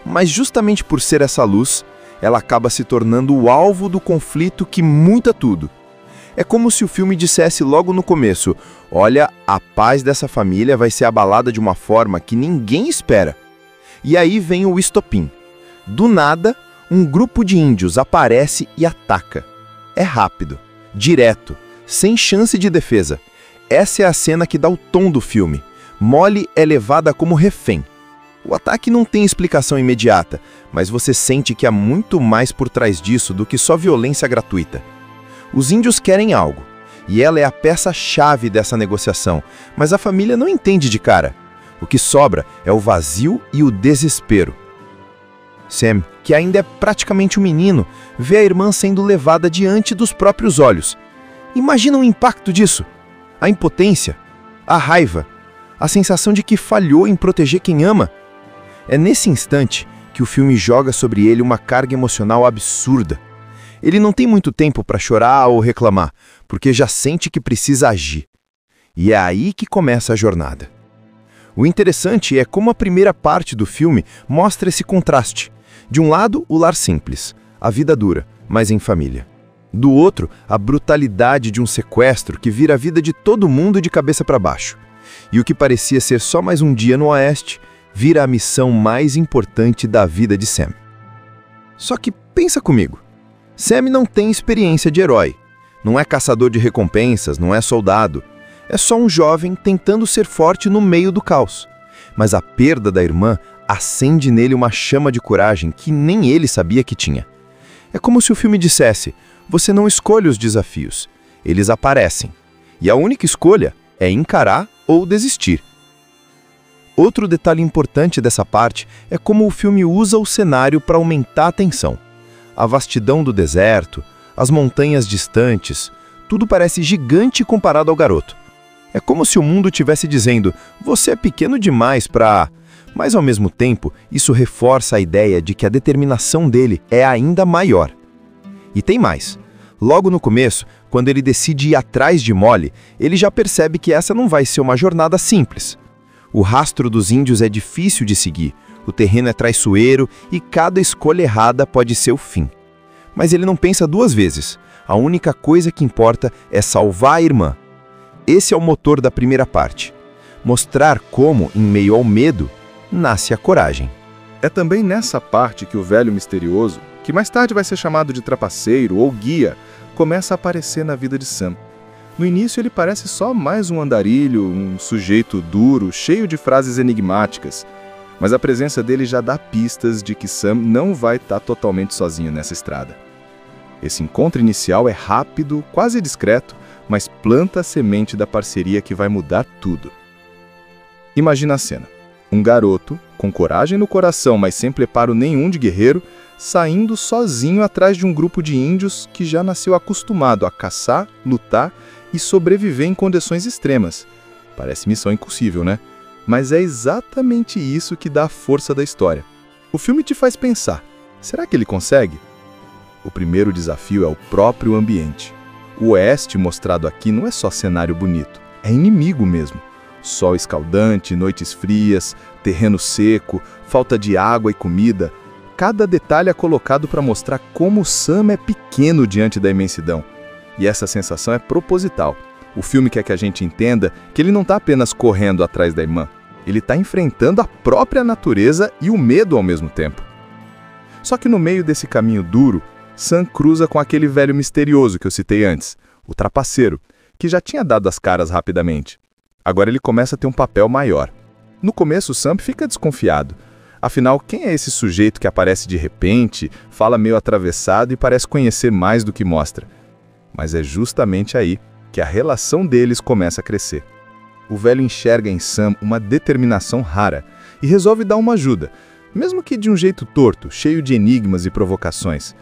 Mas justamente por ser essa luz, ela acaba se tornando o alvo do conflito que muda tudo. É como se o filme dissesse logo no começo: olha, a paz dessa família vai ser abalada de uma forma que ninguém espera. E aí vem o estopim. Do nada, um grupo de índios aparece e ataca. É rápido, direto, sem chance de defesa. Essa é a cena que dá o tom do filme. Molly é levada como refém. O ataque não tem explicação imediata, mas você sente que há muito mais por trás disso do que só violência gratuita. Os índios querem algo, e ela é a peça-chave dessa negociação, mas a família não entende de cara. O que sobra é o vazio e o desespero. Sam, que ainda é praticamente um menino, vê a irmã sendo levada diante dos próprios olhos. Imagina o impacto disso. A impotência, a raiva, a sensação de que falhou em proteger quem ama. É nesse instante que o filme joga sobre ele uma carga emocional absurda. Ele não tem muito tempo para chorar ou reclamar, porque já sente que precisa agir. E é aí que começa a jornada. O interessante é como a primeira parte do filme mostra esse contraste. De um lado, o lar simples, a vida dura, mas em família. Do outro, a brutalidade de um sequestro que vira a vida de todo mundo de cabeça para baixo. E o que parecia ser só mais um dia no Oeste, vira a missão mais importante da vida de Sam. Só que pensa comigo. Sam não tem experiência de herói. Não é caçador de recompensas, não é soldado. É só um jovem tentando ser forte no meio do caos. Mas a perda da irmã acende nele uma chama de coragem que nem ele sabia que tinha. É como se o filme dissesse: você não escolhe os desafios, eles aparecem. E a única escolha é encarar ou desistir. Outro detalhe importante dessa parte é como o filme usa o cenário para aumentar a tensão. A vastidão do deserto, as montanhas distantes, tudo parece gigante comparado ao garoto. É como se o mundo estivesse dizendo: você é pequeno demais para... Mas ao mesmo tempo, isso reforça a ideia de que a determinação dele é ainda maior. E tem mais. Logo no começo, quando ele decide ir atrás de Molly, ele já percebe que essa não vai ser uma jornada simples. O rastro dos índios é difícil de seguir, o terreno é traiçoeiro e cada escolha errada pode ser o fim. Mas ele não pensa duas vezes. A única coisa que importa é salvar a irmã. Esse é o motor da primeira parte. Mostrar como, em meio ao medo, nasce a coragem. É também nessa parte que o velho misterioso, que mais tarde vai ser chamado de trapaceiro ou guia, começa a aparecer na vida de Sam. No início ele parece só mais um andarilho, um sujeito duro, cheio de frases enigmáticas. Mas a presença dele já dá pistas de que Sam não vai estar totalmente sozinho nessa estrada. Esse encontro inicial é rápido, quase discreto, mas planta a semente da parceria que vai mudar tudo. Imagina a cena. Um garoto, com coragem no coração, mas sem preparo nenhum de guerreiro, saindo sozinho atrás de um grupo de índios que já nasceu acostumado a caçar, lutar e sobreviver em condições extremas. Parece missão impossível, né? Mas é exatamente isso que dá a força da história. O filme te faz pensar, será que ele consegue? O primeiro desafio é o próprio ambiente. O Oeste mostrado aqui não é só cenário bonito, é inimigo mesmo. Sol escaldante, noites frias, terreno seco, falta de água e comida. Cada detalhe é colocado para mostrar como Sam é pequeno diante da imensidão. E essa sensação é proposital. O filme quer que a gente entenda que ele não está apenas correndo atrás da irmã. Ele está enfrentando a própria natureza e o medo ao mesmo tempo. Só que no meio desse caminho duro, Sam cruza com aquele velho misterioso que eu citei antes, o trapaceiro, que já tinha dado as caras rapidamente. Agora ele começa a ter um papel maior. No começo, Sam fica desconfiado. Afinal, quem é esse sujeito que aparece de repente, fala meio atravessado e parece conhecer mais do que mostra? Mas é justamente aí que a relação deles começa a crescer. O velho enxerga em Sam uma determinação rara e resolve dar uma ajuda, mesmo que de um jeito torto, cheio de enigmas e provocações.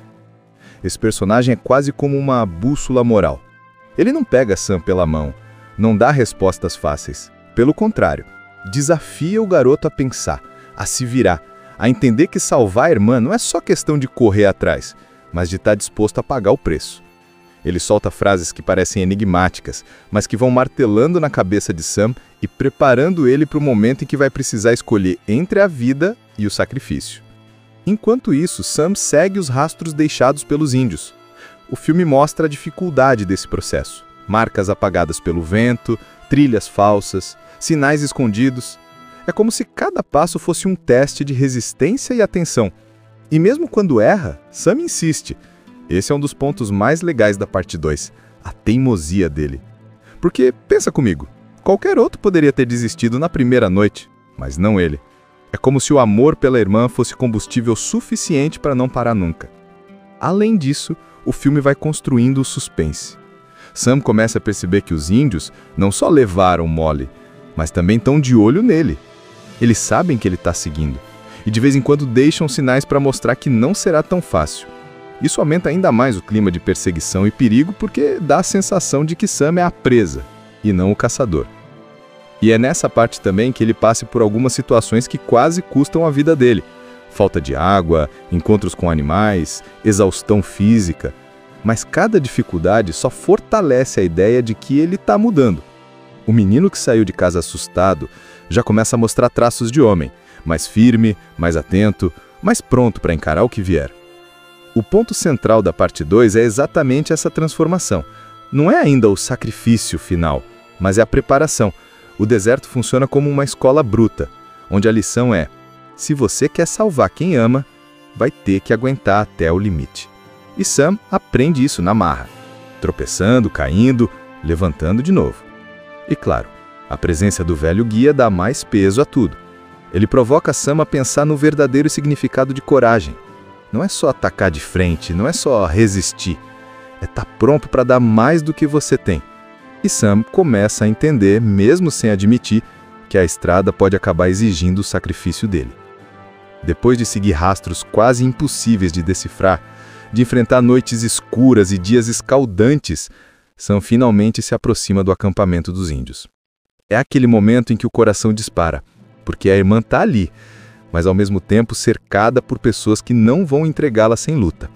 Esse personagem é quase como uma bússola moral. Ele não pega Sam pela mão, não dá respostas fáceis. Pelo contrário, desafia o garoto a pensar, a se virar, a entender que salvar a irmã não é só questão de correr atrás, mas de estar disposto a pagar o preço. Ele solta frases que parecem enigmáticas, mas que vão martelando na cabeça de Sam e preparando ele para o momento em que vai precisar escolher entre a vida e o sacrifício. Enquanto isso, Sam segue os rastros deixados pelos índios. O filme mostra a dificuldade desse processo. Marcas apagadas pelo vento, trilhas falsas, sinais escondidos. É como se cada passo fosse um teste de resistência e atenção. E mesmo quando erra, Sam insiste. Esse é um dos pontos mais legais da parte 2, a teimosia dele. Porque, pensa comigo, qualquer outro poderia ter desistido na primeira noite, mas não ele. É como se o amor pela irmã fosse combustível suficiente para não parar nunca. Além disso, o filme vai construindo o suspense. Sam começa a perceber que os índios não só levaram Molly, mas também estão de olho nele. Eles sabem que ele está seguindo, e de vez em quando deixam sinais para mostrar que não será tão fácil. Isso aumenta ainda mais o clima de perseguição e perigo porque dá a sensação de que Sam é a presa, e não o caçador. E é nessa parte também que ele passa por algumas situações que quase custam a vida dele. Falta de água, encontros com animais, exaustão física. Mas cada dificuldade só fortalece a ideia de que ele está mudando. O menino que saiu de casa assustado já começa a mostrar traços de homem, mais firme, mais atento, mais pronto para encarar o que vier. O ponto central da parte 2 é exatamente essa transformação. Não é ainda o sacrifício final, mas é a preparação. O deserto funciona como uma escola bruta, onde a lição é: se você quer salvar quem ama, vai ter que aguentar até o limite. E Sam aprende isso na marra, tropeçando, caindo, levantando de novo. E claro, a presença do velho guia dá mais peso a tudo. Ele provoca Sam a pensar no verdadeiro significado de coragem. Não é só atacar de frente, não é só resistir. É estar pronto para dar mais do que você tem. E Sam começa a entender, mesmo sem admitir, que a estrada pode acabar exigindo o sacrifício dele. Depois de seguir rastros quase impossíveis de decifrar, de enfrentar noites escuras e dias escaldantes, Sam finalmente se aproxima do acampamento dos índios. É aquele momento em que o coração dispara, porque a irmã está ali, mas ao mesmo tempo cercada por pessoas que não vão entregá-la sem luta.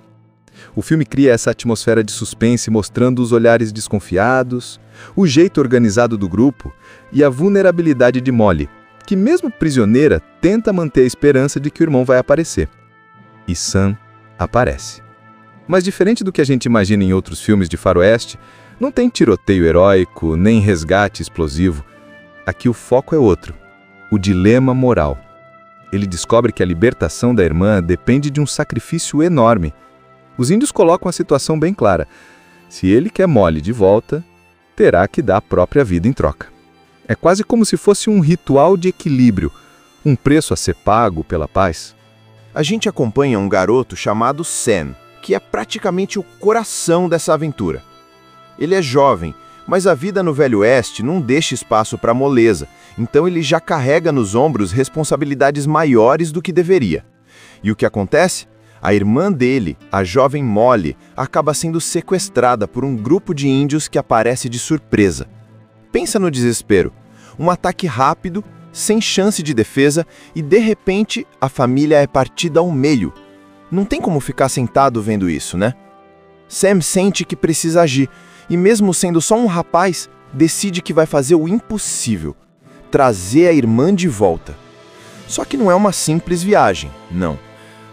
O filme cria essa atmosfera de suspense mostrando os olhares desconfiados, o jeito organizado do grupo e a vulnerabilidade de Molly, que mesmo prisioneira tenta manter a esperança de que o irmão vai aparecer. E Sam aparece. Mas diferente do que a gente imagina em outros filmes de faroeste, não tem tiroteio heróico, nem resgate explosivo. Aqui o foco é outro, o dilema moral. Ele descobre que a libertação da irmã depende de um sacrifício enorme. Os índios colocam a situação bem clara. Se ele quer Molly de volta, terá que dar a própria vida em troca. É quase como se fosse um ritual de equilíbrio, um preço a ser pago pela paz. A gente acompanha um garoto chamado Sam, que é praticamente o coração dessa aventura. Ele é jovem, mas a vida no Velho Oeste não deixa espaço para moleza, então ele já carrega nos ombros responsabilidades maiores do que deveria. E o que acontece? A irmã dele, a jovem Molly, acaba sendo sequestrada por um grupo de índios que aparece de surpresa. Pensa no desespero. Um ataque rápido, sem chance de defesa, e de repente a família é partida ao meio. Não tem como ficar sentado vendo isso, né? Sam sente que precisa agir, e mesmo sendo só um rapaz, decide que vai fazer o impossível: trazer a irmã de volta. Só que não é uma simples viagem, não.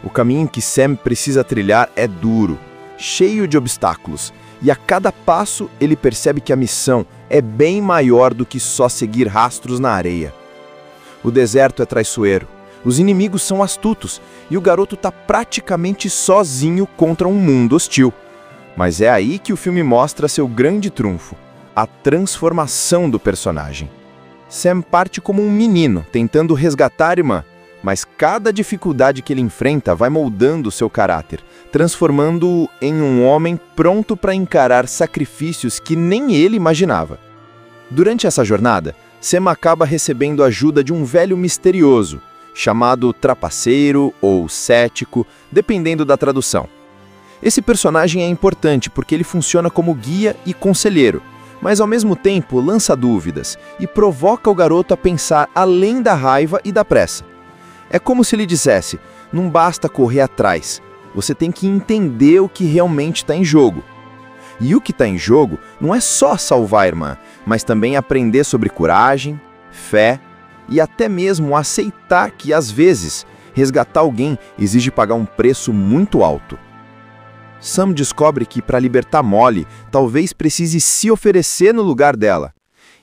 O caminho que Sam precisa trilhar é duro, cheio de obstáculos, e a cada passo ele percebe que a missão é bem maior do que só seguir rastros na areia. O deserto é traiçoeiro, os inimigos são astutos, e o garoto está praticamente sozinho contra um mundo hostil. Mas é aí que o filme mostra seu grande trunfo, a transformação do personagem. Sam parte como um menino, tentando resgatar a irmã, mas cada dificuldade que ele enfrenta vai moldando seu caráter, transformando-o em um homem pronto para encarar sacrifícios que nem ele imaginava. Durante essa jornada, Sam acaba recebendo a ajuda de um velho misterioso, chamado Trapaceiro ou Cético, dependendo da tradução. Esse personagem é importante porque ele funciona como guia e conselheiro, mas ao mesmo tempo lança dúvidas e provoca o garoto a pensar além da raiva e da pressa. É como se ele dissesse: não basta correr atrás, você tem que entender o que realmente está em jogo. E o que está em jogo não é só salvar a irmã, mas também aprender sobre coragem, fé e até mesmo aceitar que, às vezes, resgatar alguém exige pagar um preço muito alto. Sam descobre que, para libertar Molly, talvez precise se oferecer no lugar dela.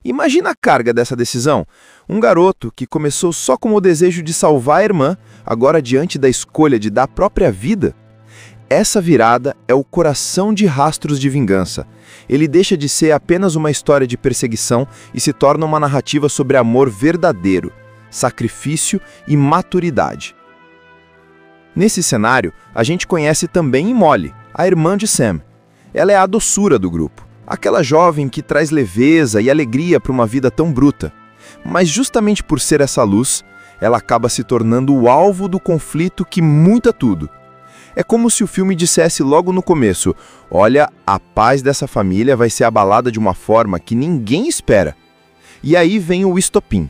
Imagina a carga dessa decisão. Um garoto que começou só com o desejo de salvar a irmã, agora diante da escolha de dar a própria vida. Essa virada é o coração de Rastros de Vingança. Ele deixa de ser apenas uma história de perseguição e se torna uma narrativa sobre amor verdadeiro, sacrifício e maturidade. Nesse cenário, a gente conhece também Molly, a irmã de Sam. Ela é a doçura do grupo, aquela jovem que traz leveza e alegria para uma vida tão bruta. Mas justamente por ser essa luz, ela acaba se tornando o alvo do conflito que muda tudo. É como se o filme dissesse logo no começo: olha, a paz dessa família vai ser abalada de uma forma que ninguém espera. E aí vem o estopim.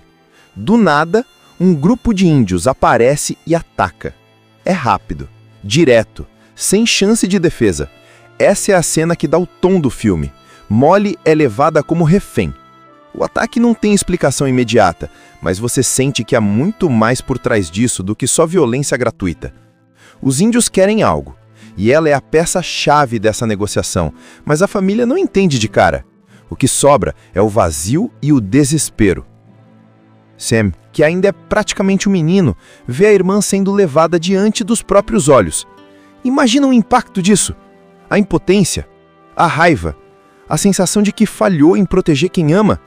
Do nada, um grupo de índios aparece e ataca. É rápido, direto, sem chance de defesa. Essa é a cena que dá o tom do filme. Molly é levada como refém. O ataque não tem explicação imediata, mas você sente que há muito mais por trás disso do que só violência gratuita. Os índios querem algo, e ela é a peça-chave dessa negociação, mas a família não entende de cara. O que sobra é o vazio e o desespero. Sam, que ainda é praticamente um menino, vê a irmã sendo levada diante dos próprios olhos. Imagina o impacto disso. A impotência, a raiva, a sensação de que falhou em proteger quem ama.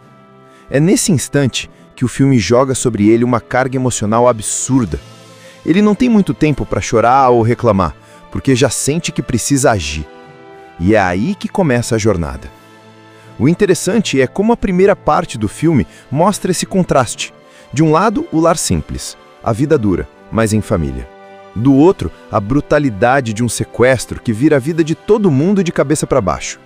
É nesse instante que o filme joga sobre ele uma carga emocional absurda. Ele não tem muito tempo para chorar ou reclamar, porque já sente que precisa agir. E é aí que começa a jornada. O interessante é como a primeira parte do filme mostra esse contraste. De um lado, o lar simples, a vida dura, mas em família. Do outro, a brutalidade de um sequestro que vira a vida de todo mundo de cabeça para baixo.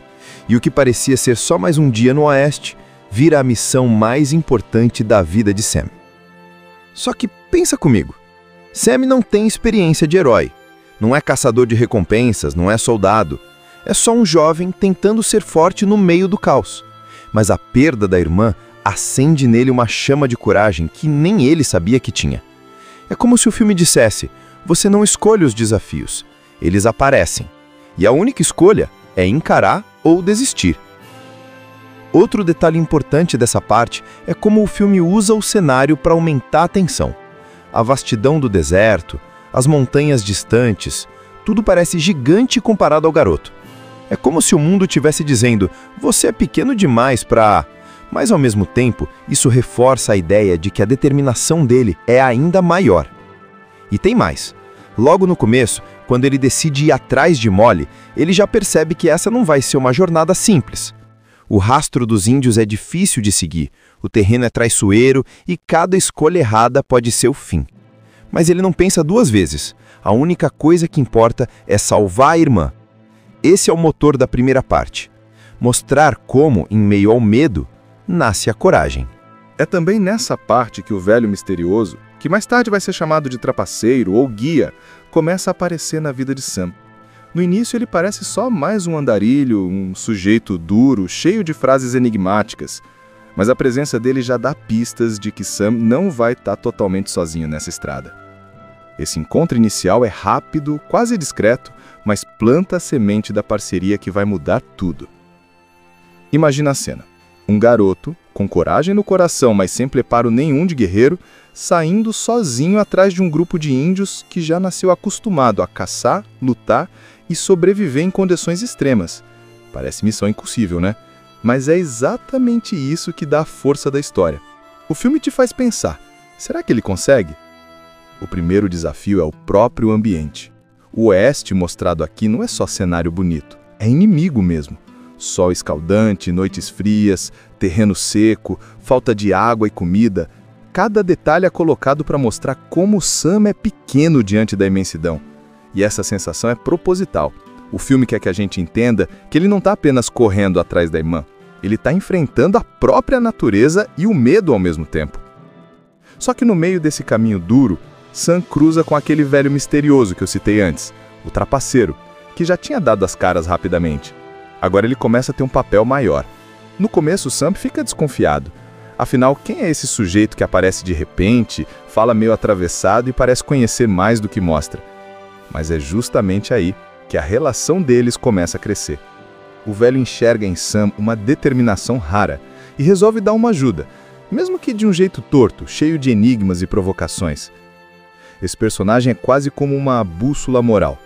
E o que parecia ser só mais um dia no Oeste, vira a missão mais importante da vida de Sam. Só que pensa comigo. Sam não tem experiência de herói. Não é caçador de recompensas, não é soldado. É só um jovem tentando ser forte no meio do caos. Mas a perda da irmã acende nele uma chama de coragem que nem ele sabia que tinha. É como se o filme dissesse: você não escolhe os desafios, eles aparecem. E a única escolha é encarar ou desistir. Outro detalhe importante dessa parte é como o filme usa o cenário para aumentar a tensão. A vastidão do deserto, as montanhas distantes, tudo parece gigante comparado ao garoto. É como se o mundo estivesse dizendo: você é pequeno demais para... Mas ao mesmo tempo, isso reforça a ideia de que a determinação dele é ainda maior. E tem mais. Logo no começo, quando ele decide ir atrás de Molly, ele já percebe que essa não vai ser uma jornada simples. O rastro dos índios é difícil de seguir, o terreno é traiçoeiro e cada escolha errada pode ser o fim. Mas ele não pensa duas vezes. A única coisa que importa é salvar a irmã. Esse é o motor da primeira parte. Mostrar como, em meio ao medo, nasce a coragem. É também nessa parte que o velho misterioso, que mais tarde vai ser chamado de trapaceiro ou guia, começa a aparecer na vida de Sam. No início ele parece só mais um andarilho, um sujeito duro, cheio de frases enigmáticas. Mas a presença dele já dá pistas de que Sam não vai estar totalmente sozinho nessa estrada. Esse encontro inicial é rápido, quase discreto, mas planta a semente da parceria que vai mudar tudo. Imagina a cena. Um garoto, com coragem no coração, mas sem preparo nenhum de guerreiro, saindo sozinho atrás de um grupo de índios que já nasceu acostumado a caçar, lutar e sobreviver em condições extremas. Parece missão impossível, né? Mas é exatamente isso que dá a força da história. O filme te faz pensar, será que ele consegue? O primeiro desafio é o próprio ambiente. O Oeste mostrado aqui não é só cenário bonito, é inimigo mesmo. Sol escaldante, noites frias, terreno seco, falta de água e comida. Cada detalhe é colocado para mostrar como Sam é pequeno diante da imensidão. E essa sensação é proposital. O filme quer que a gente entenda que ele não está apenas correndo atrás da irmã. Ele está enfrentando a própria natureza e o medo ao mesmo tempo. Só que no meio desse caminho duro, Sam cruza com aquele velho misterioso que eu citei antes, o trapaceiro, que já tinha dado as caras rapidamente. Agora ele começa a ter um papel maior. No começo, Sam fica desconfiado. Afinal, quem é esse sujeito que aparece de repente, fala meio atravessado e parece conhecer mais do que mostra? Mas é justamente aí que a relação deles começa a crescer. O velho enxerga em Sam uma determinação rara e resolve dar uma ajuda, mesmo que de um jeito torto, cheio de enigmas e provocações. Esse personagem é quase como uma bússola moral.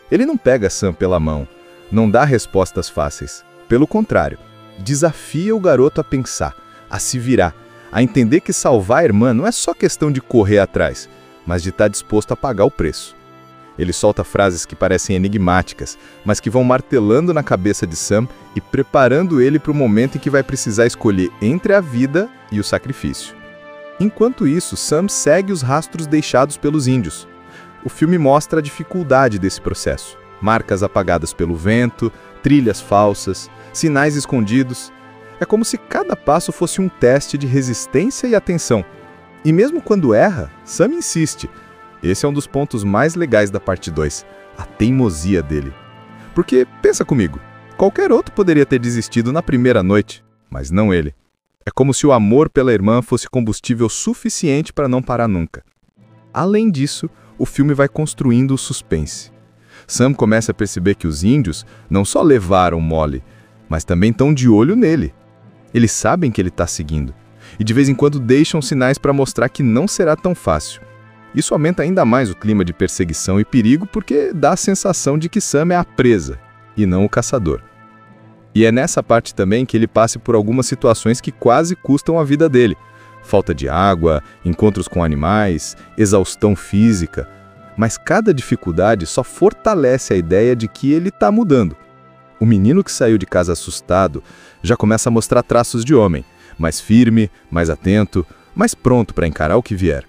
Ele não pega Sam pela mão, não dá respostas fáceis. Pelo contrário, desafia o garoto a pensar, a se virar, a entender que salvar a irmã não é só questão de correr atrás, mas de estar disposto a pagar o preço. Ele solta frases que parecem enigmáticas, mas que vão martelando na cabeça de Sam e preparando ele para o momento em que vai precisar escolher entre a vida e o sacrifício. Enquanto isso, Sam segue os rastros deixados pelos índios. O filme mostra a dificuldade desse processo. Marcas apagadas pelo vento, trilhas falsas, sinais escondidos. É como se cada passo fosse um teste de resistência e atenção. E mesmo quando erra, Sam insiste. Esse é um dos pontos mais legais da parte 2, a teimosia dele. Porque, pensa comigo, qualquer outro poderia ter desistido na primeira noite, mas não ele. É como se o amor pela irmã fosse combustível suficiente para não parar nunca. Além disso, o filme vai construindo o suspense. Sam começa a perceber que os índios não só levaram Molly, mas também estão de olho nele. Eles sabem que ele está seguindo, e de vez em quando deixam sinais para mostrar que não será tão fácil. Isso aumenta ainda mais o clima de perseguição e perigo porque dá a sensação de que Sam é a presa, e não o caçador. E é nessa parte também que ele passa por algumas situações que quase custam a vida dele. Falta de água, encontros com animais, exaustão física. Mas cada dificuldade só fortalece a ideia de que ele está mudando. O menino que saiu de casa assustado já começa a mostrar traços de homem, mais firme, mais atento, mais pronto para encarar o que vier.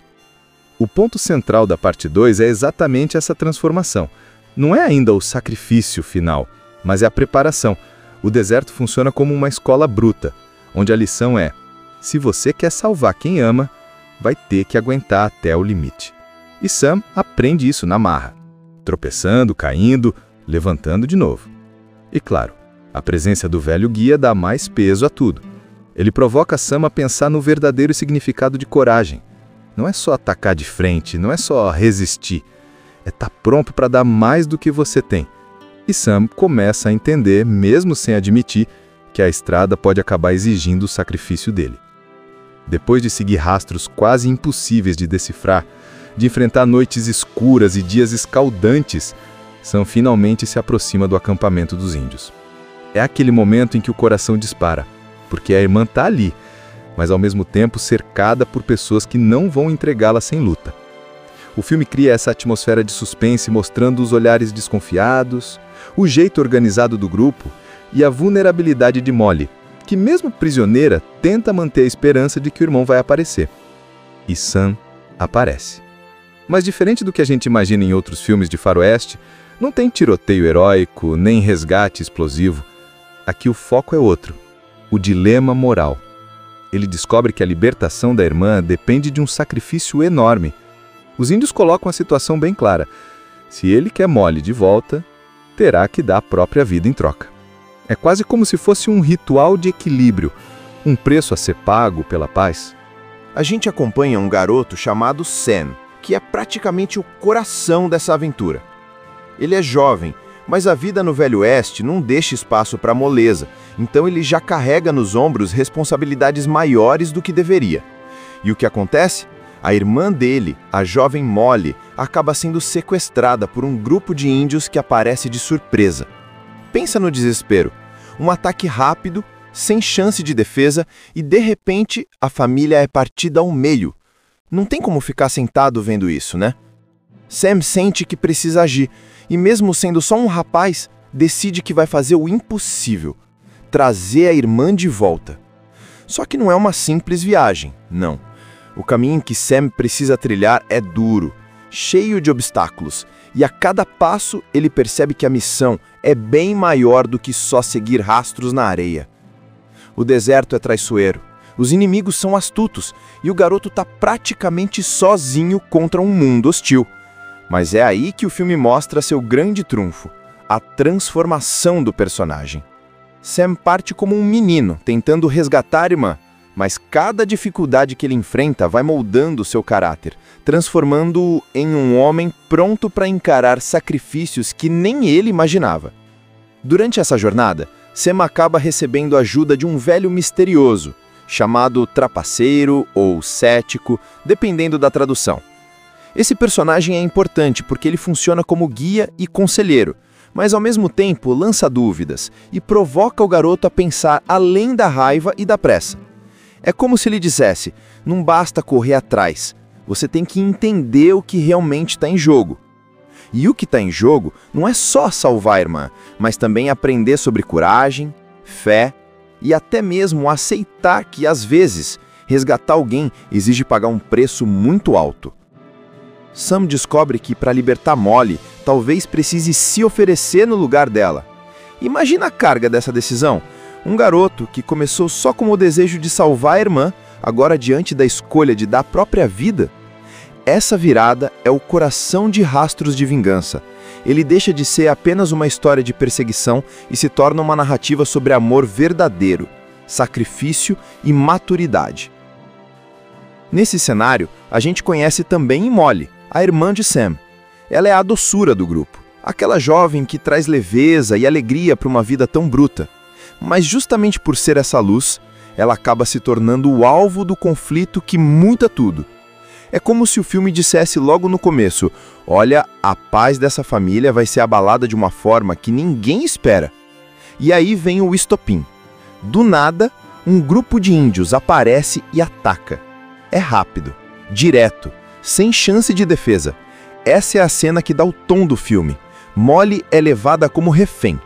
O ponto central da parte 2 é exatamente essa transformação. Não é ainda o sacrifício final, mas é a preparação. O deserto funciona como uma escola bruta, onde a lição é: se você quer salvar quem ama, vai ter que aguentar até o limite. E Sam aprende isso na marra, tropeçando, caindo, levantando de novo. E claro, a presença do velho guia dá mais peso a tudo. Ele provoca Sam a pensar no verdadeiro significado de coragem. Não é só atacar de frente, não é só resistir. É estar pronto para dar mais do que você tem. E Sam começa a entender, mesmo sem admitir, que a estrada pode acabar exigindo o sacrifício dele. Depois de seguir rastros quase impossíveis de decifrar, de enfrentar noites escuras e dias escaldantes, Sam finalmente se aproxima do acampamento dos índios. É aquele momento em que o coração dispara, porque a irmã está ali, mas ao mesmo tempo cercada por pessoas que não vão entregá-la sem luta. O filme cria essa atmosfera de suspense, mostrando os olhares desconfiados, o jeito organizado do grupo e a vulnerabilidade de Molly, que mesmo prisioneira tenta manter a esperança de que o irmão vai aparecer. E Sam aparece. Mas diferente do que a gente imagina em outros filmes de faroeste, não tem tiroteio heróico, nem resgate explosivo. Aqui o foco é outro, o dilema moral. Ele descobre que a libertação da irmã depende de um sacrifício enorme. Os índios colocam a situação bem clara. Se ele quer Molly de volta, terá que dar a própria vida em troca. É quase como se fosse um ritual de equilíbrio, um preço a ser pago pela paz. A gente acompanha um garoto chamado Sam, que é praticamente o coração dessa aventura. Ele é jovem, mas a vida no Velho Oeste não deixa espaço para moleza, então ele já carrega nos ombros responsabilidades maiores do que deveria. E o que acontece? A irmã dele, a jovem Molly, acaba sendo sequestrada por um grupo de índios que aparece de surpresa. Pensa no desespero. Um ataque rápido, sem chance de defesa, e de repente a família é partida ao meio. Não tem como ficar sentado vendo isso, né? Sam sente que precisa agir, e mesmo sendo só um rapaz, decide que vai fazer o impossível: trazer a irmã de volta. Só que não é uma simples viagem, não. O caminho que Sam precisa trilhar é duro, cheio de obstáculos, e a cada passo ele percebe que a missão é bem maior do que só seguir rastros na areia. O deserto é traiçoeiro, os inimigos são astutos, e o garoto está praticamente sozinho contra um mundo hostil. Mas é aí que o filme mostra seu grande trunfo, a transformação do personagem. Sam parte como um menino, tentando resgatar a irmã, mas cada dificuldade que ele enfrenta vai moldando seu caráter, transformando-o em um homem pronto para encarar sacrifícios que nem ele imaginava. Durante essa jornada, Sam acaba recebendo a ajuda de um velho misterioso, chamado Trapaceiro ou Cético, dependendo da tradução. Esse personagem é importante porque ele funciona como guia e conselheiro, mas ao mesmo tempo lança dúvidas e provoca o garoto a pensar além da raiva e da pressa. É como se ele dissesse, não basta correr atrás, você tem que entender o que realmente está em jogo. E o que está em jogo não é só salvar a irmã, mas também aprender sobre coragem, fé e até mesmo aceitar que, às vezes, resgatar alguém exige pagar um preço muito alto. Sam descobre que, para libertar Molly, talvez precise se oferecer no lugar dela. Imagina a carga dessa decisão. Um garoto que começou só com o desejo de salvar a irmã, agora diante da escolha de dar a própria vida. Essa virada é o coração de Rastros de Vingança. Ele deixa de ser apenas uma história de perseguição e se torna uma narrativa sobre amor verdadeiro, sacrifício e maturidade. Nesse cenário, a gente conhece também Molly, a irmã de Sam. Ela é a doçura do grupo, aquela jovem que traz leveza e alegria para uma vida tão bruta. Mas justamente por ser essa luz, ela acaba se tornando o alvo do conflito que muda tudo. É como se o filme dissesse logo no começo, olha, a paz dessa família vai ser abalada de uma forma que ninguém espera. E aí vem o estopim. Do nada, um grupo de índios aparece e ataca. É rápido, direto, sem chance de defesa. Essa é a cena que dá o tom do filme. Molly é levada como refém.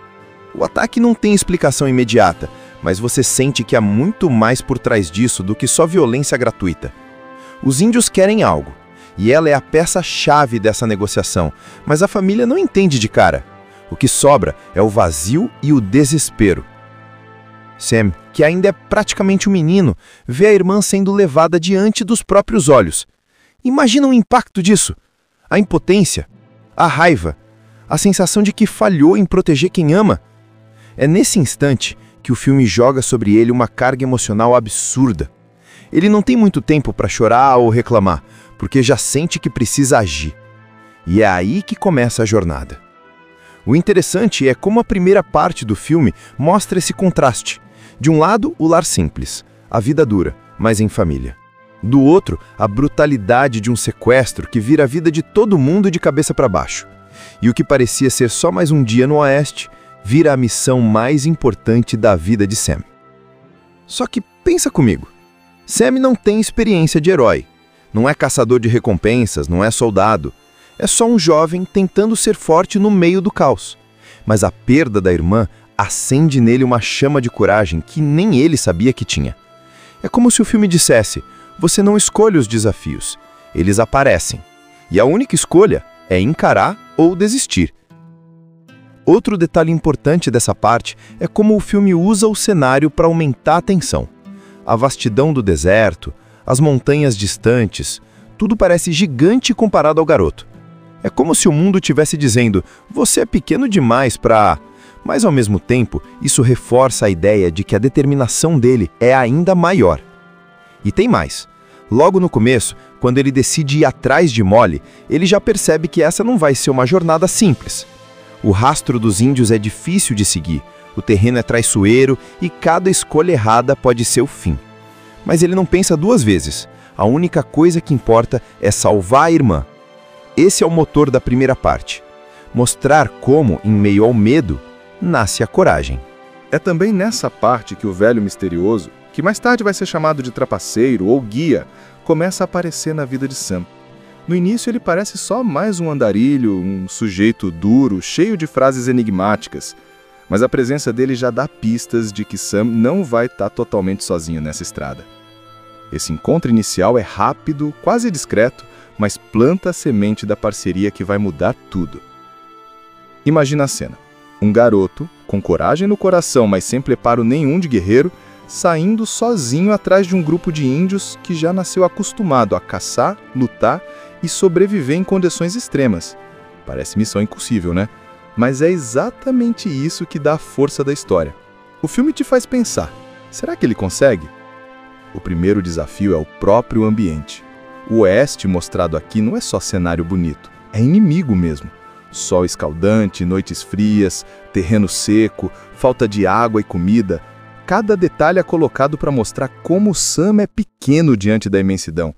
O ataque não tem explicação imediata, mas você sente que há muito mais por trás disso do que só violência gratuita. Os índios querem algo, e ela é a peça-chave dessa negociação, mas a família não entende de cara. O que sobra é o vazio e o desespero. Sam, que ainda é praticamente um menino, vê a irmã sendo levada diante dos próprios olhos. Imagina o impacto disso. A impotência, a raiva, a sensação de que falhou em proteger quem ama. É nesse instante que o filme joga sobre ele uma carga emocional absurda. Ele não tem muito tempo para chorar ou reclamar, porque já sente que precisa agir. E é aí que começa a jornada. O interessante é como a primeira parte do filme mostra esse contraste. De um lado, o lar simples, a vida dura, mas em família. Do outro, a brutalidade de um sequestro que vira a vida de todo mundo de cabeça para baixo. E o que parecia ser só mais um dia no Oeste, vira a missão mais importante da vida de Sam. Só que pensa comigo. Sam não tem experiência de herói. Não é caçador de recompensas, não é soldado. É só um jovem tentando ser forte no meio do caos. Mas a perda da irmã acende nele uma chama de coragem que nem ele sabia que tinha. É como se o filme dissesse, você não escolhe os desafios, eles aparecem. E a única escolha é encarar ou desistir. Outro detalhe importante dessa parte é como o filme usa o cenário para aumentar a tensão. A vastidão do deserto, as montanhas distantes, tudo parece gigante comparado ao garoto. É como se o mundo estivesse dizendo, você é pequeno demais para... Mas ao mesmo tempo, isso reforça a ideia de que a determinação dele é ainda maior. E tem mais. Logo no começo, quando ele decide ir atrás de Molly, ele já percebe que essa não vai ser uma jornada simples. O rastro dos índios é difícil de seguir, o terreno é traiçoeiro e cada escolha errada pode ser o fim. Mas ele não pensa duas vezes. A única coisa que importa é salvar a irmã. Esse é o motor da primeira parte. Mostrar como, em meio ao medo, nasce a coragem. É também nessa parte que o velho misterioso, que mais tarde vai ser chamado de trapaceiro ou guia, começa a aparecer na vida de Sam. No início ele parece só mais um andarilho, um sujeito duro, cheio de frases enigmáticas, mas a presença dele já dá pistas de que Sam não vai estar totalmente sozinho nessa estrada. Esse encontro inicial é rápido, quase discreto, mas planta a semente da parceria que vai mudar tudo. Imagina a cena. Um garoto, com coragem no coração, mas sem preparo nenhum de guerreiro, saindo sozinho atrás de um grupo de índios que já nasceu acostumado a caçar, lutar e sobreviver em condições extremas. Parece missão impossível, né? Mas é exatamente isso que dá a força da história. O filme te faz pensar, será que ele consegue? O primeiro desafio é o próprio ambiente. O oeste mostrado aqui não é só cenário bonito, é inimigo mesmo. Sol escaldante, noites frias, terreno seco, falta de água e comida. Cada detalhe é colocado para mostrar como Sam é pequeno diante da imensidão.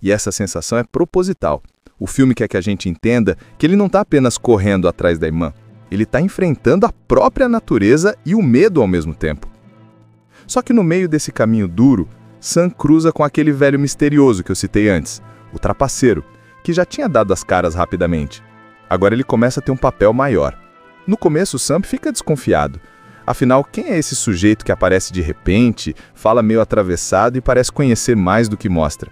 E essa sensação é proposital. O filme quer que a gente entenda que ele não está apenas correndo atrás da irmã. Ele está enfrentando a própria natureza e o medo ao mesmo tempo. Só que no meio desse caminho duro, Sam cruza com aquele velho misterioso que eu citei antes, o trapaceiro, que já tinha dado as caras rapidamente. Agora ele começa a ter um papel maior. No começo, Sam fica desconfiado. Afinal, quem é esse sujeito que aparece de repente, fala meio atravessado e parece conhecer mais do que mostra?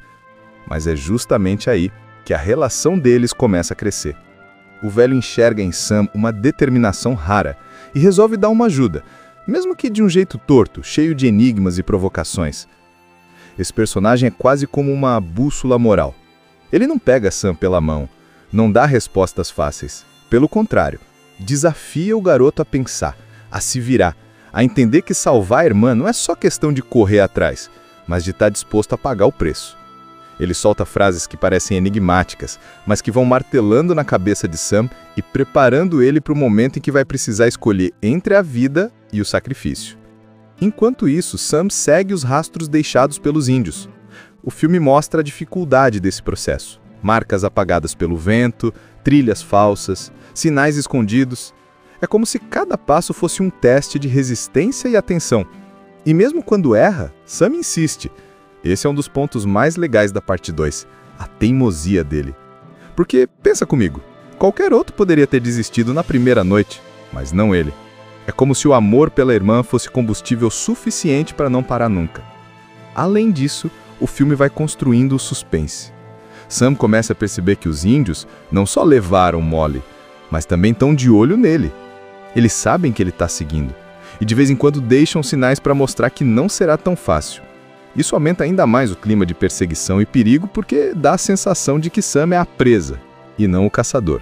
Mas é justamente aí que a relação deles começa a crescer. O velho enxerga em Sam uma determinação rara e resolve dar uma ajuda, mesmo que de um jeito torto, cheio de enigmas e provocações. Esse personagem é quase como uma bússola moral. Ele não pega Sam pela mão, não dá respostas fáceis. Pelo contrário, desafia o garoto a pensar, a se virar, a entender que salvar a irmã não é só questão de correr atrás, mas de estar disposto a pagar o preço. Ele solta frases que parecem enigmáticas, mas que vão martelando na cabeça de Sam e preparando ele para o momento em que vai precisar escolher entre a vida e o sacrifício. Enquanto isso, Sam segue os rastros deixados pelos índios. O filme mostra a dificuldade desse processo. Marcas apagadas pelo vento, trilhas falsas, sinais escondidos. É como se cada passo fosse um teste de resistência e atenção. E mesmo quando erra, Sam insiste. Esse é um dos pontos mais legais da parte 2, a teimosia dele. Porque, pensa comigo, qualquer outro poderia ter desistido na primeira noite, mas não ele. É como se o amor pela irmã fosse combustível suficiente para não parar nunca. Além disso, o filme vai construindo o suspense. Sam começa a perceber que os índios não só levaram Molly, mas também estão de olho nele. Eles sabem que ele está seguindo, e de vez em quando deixam sinais para mostrar que não será tão fácil. Isso aumenta ainda mais o clima de perseguição e perigo porque dá a sensação de que Sam é a presa, e não o caçador.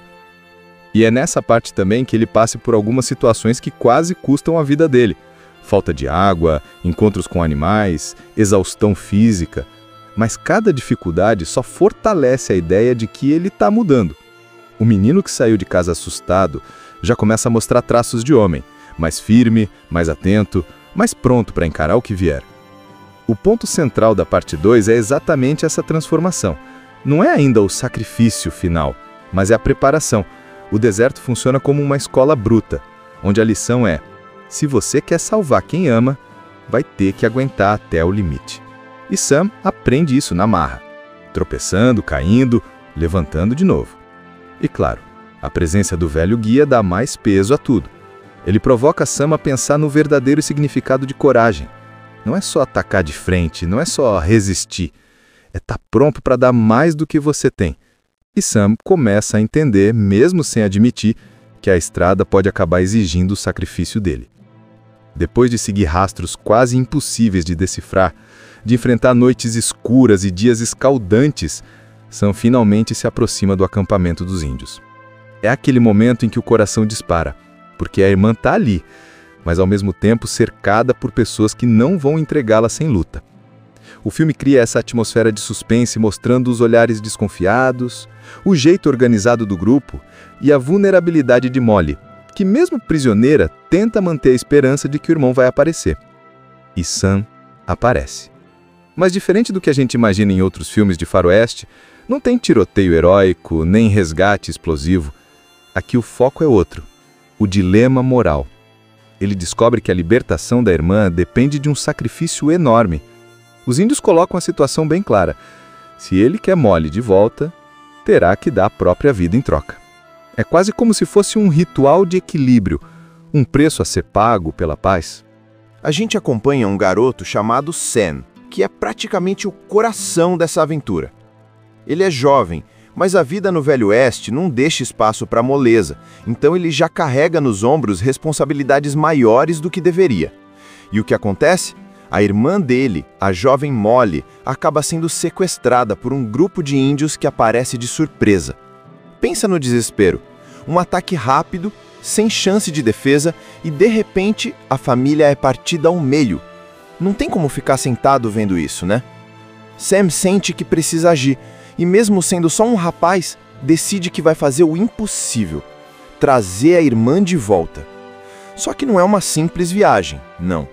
E é nessa parte também que ele passa por algumas situações que quase custam a vida dele. Falta de água, encontros com animais, exaustão física. Mas cada dificuldade só fortalece a ideia de que ele está mudando. O menino que saiu de casa assustado já começa a mostrar traços de homem, mais firme, mais atento, mais pronto para encarar o que vier. O ponto central da parte 2 é exatamente essa transformação. Não é ainda o sacrifício final, mas é a preparação. O deserto funciona como uma escola bruta, onde a lição é: se você quer salvar quem ama, vai ter que aguentar até o limite. E Sam aprende isso na marra, tropeçando, caindo, levantando de novo. E claro, a presença do velho guia dá mais peso a tudo. Ele provoca Sam a pensar no verdadeiro significado de coragem. Não é só atacar de frente, não é só resistir. É estar pronto para dar mais do que você tem. E Sam começa a entender, mesmo sem admitir, que a estrada pode acabar exigindo o sacrifício dele. Depois de seguir rastros quase impossíveis de decifrar, de enfrentar noites escuras e dias escaldantes, Sam finalmente se aproxima do acampamento dos índios. É aquele momento em que o coração dispara, porque a irmã está ali, mas ao mesmo tempo cercada por pessoas que não vão entregá-la sem luta. O filme cria essa atmosfera de suspense mostrando os olhares desconfiados, o jeito organizado do grupo e a vulnerabilidade de Molly, que mesmo prisioneira tenta manter a esperança de que o irmão vai aparecer. E Sam aparece. Mas diferente do que a gente imagina em outros filmes de faroeste, não tem tiroteio heróico, nem resgate explosivo. Aqui o foco é outro, o dilema moral. Ele descobre que a libertação da irmã depende de um sacrifício enorme. Os índios colocam a situação bem clara. Se ele quer Molly de volta, terá que dar a própria vida em troca. É quase como se fosse um ritual de equilíbrio, um preço a ser pago pela paz. A gente acompanha um garoto chamado Sam, que é praticamente o coração dessa aventura. Ele é jovem, mas a vida no Velho Oeste não deixa espaço para moleza, então ele já carrega nos ombros responsabilidades maiores do que deveria. E o que acontece? A irmã dele, a jovem Molly, acaba sendo sequestrada por um grupo de índios que aparece de surpresa. Pensa no desespero. Um ataque rápido sem chance de defesa e, de repente, a família é partida ao meio. Não tem como ficar sentado vendo isso, né? Sam sente que precisa agir e, mesmo sendo só um rapaz, decide que vai fazer o impossível: trazer a irmã de volta. Só que não é uma simples viagem, não.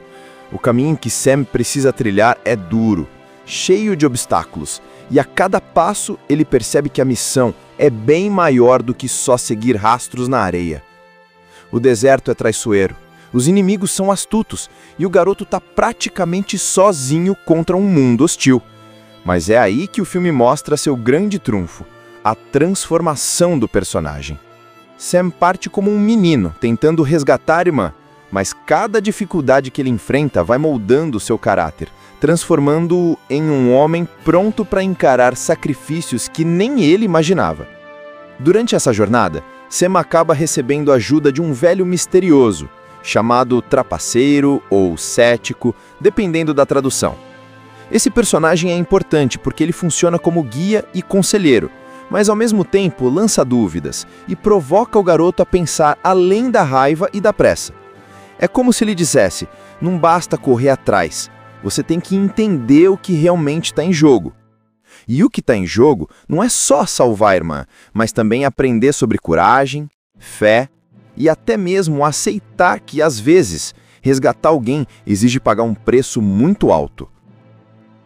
O caminho que Sam precisa trilhar é duro, cheio de obstáculos, e a cada passo ele percebe que a missão é bem maior do que só seguir rastros na areia. O deserto é traiçoeiro, os inimigos são astutos e o garoto está praticamente sozinho contra um mundo hostil. Mas é aí que o filme mostra seu grande trunfo: a transformação do personagem. Sam parte como um menino, tentando resgatar a irmã, mas cada dificuldade que ele enfrenta vai moldando seu caráter, transformando-o em um homem pronto para encarar sacrifícios que nem ele imaginava. Durante essa jornada, Sam acaba recebendo a ajuda de um velho misterioso, chamado Trapaceiro ou Cético, dependendo da tradução. Esse personagem é importante porque ele funciona como guia e conselheiro, mas ao mesmo tempo lança dúvidas e provoca o garoto a pensar além da raiva e da pressa. É como se ele dissesse: não basta correr atrás, você tem que entender o que realmente está em jogo. E o que está em jogo não é só salvar a irmã, mas também aprender sobre coragem, fé e até mesmo aceitar que, às vezes, resgatar alguém exige pagar um preço muito alto.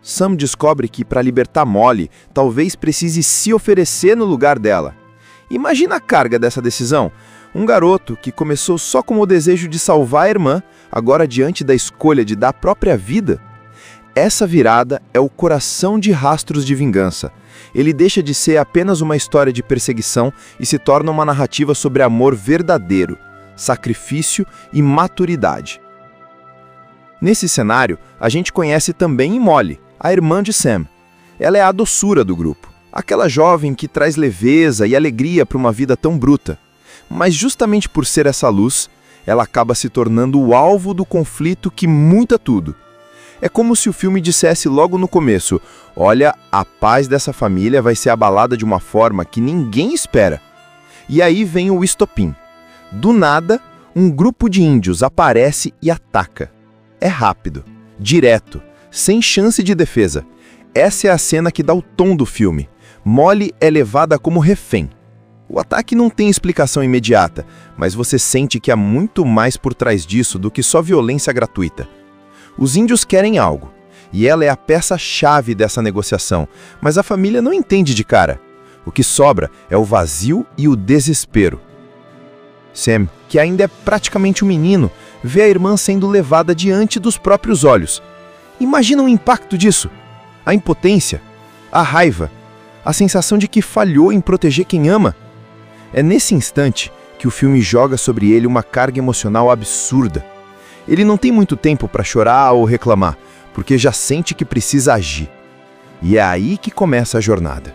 Sam descobre que, para libertar Molly, talvez precise se oferecer no lugar dela. Imagina a carga dessa decisão. Um garoto que começou só com o desejo de salvar a irmã, agora diante da escolha de dar a própria vida. Essa virada é o coração de Rastros de Vingança. Ele deixa de ser apenas uma história de perseguição e se torna uma narrativa sobre amor verdadeiro, sacrifício e maturidade. Nesse cenário, a gente conhece também Molly, a irmã de Sam. Ela é a doçura do grupo, aquela jovem que traz leveza e alegria para uma vida tão bruta. Mas justamente por ser essa luz, ela acaba se tornando o alvo do conflito que muda tudo. É como se o filme dissesse logo no começo: olha, a paz dessa família vai ser abalada de uma forma que ninguém espera. E aí vem o estopim. Do nada, um grupo de índios aparece e ataca. É rápido, direto, sem chance de defesa. Essa é a cena que dá o tom do filme. Molly é levada como refém. O ataque não tem explicação imediata, mas você sente que há muito mais por trás disso do que só violência gratuita. Os índios querem algo, e ela é a peça-chave dessa negociação, mas a família não entende de cara. O que sobra é o vazio e o desespero. Sam, que ainda é praticamente um menino, vê a irmã sendo levada diante dos próprios olhos. Imagina o impacto disso. A impotência, a raiva, a sensação de que falhou em proteger quem ama. É nesse instante que o filme joga sobre ele uma carga emocional absurda. Ele não tem muito tempo para chorar ou reclamar, porque já sente que precisa agir. E é aí que começa a jornada.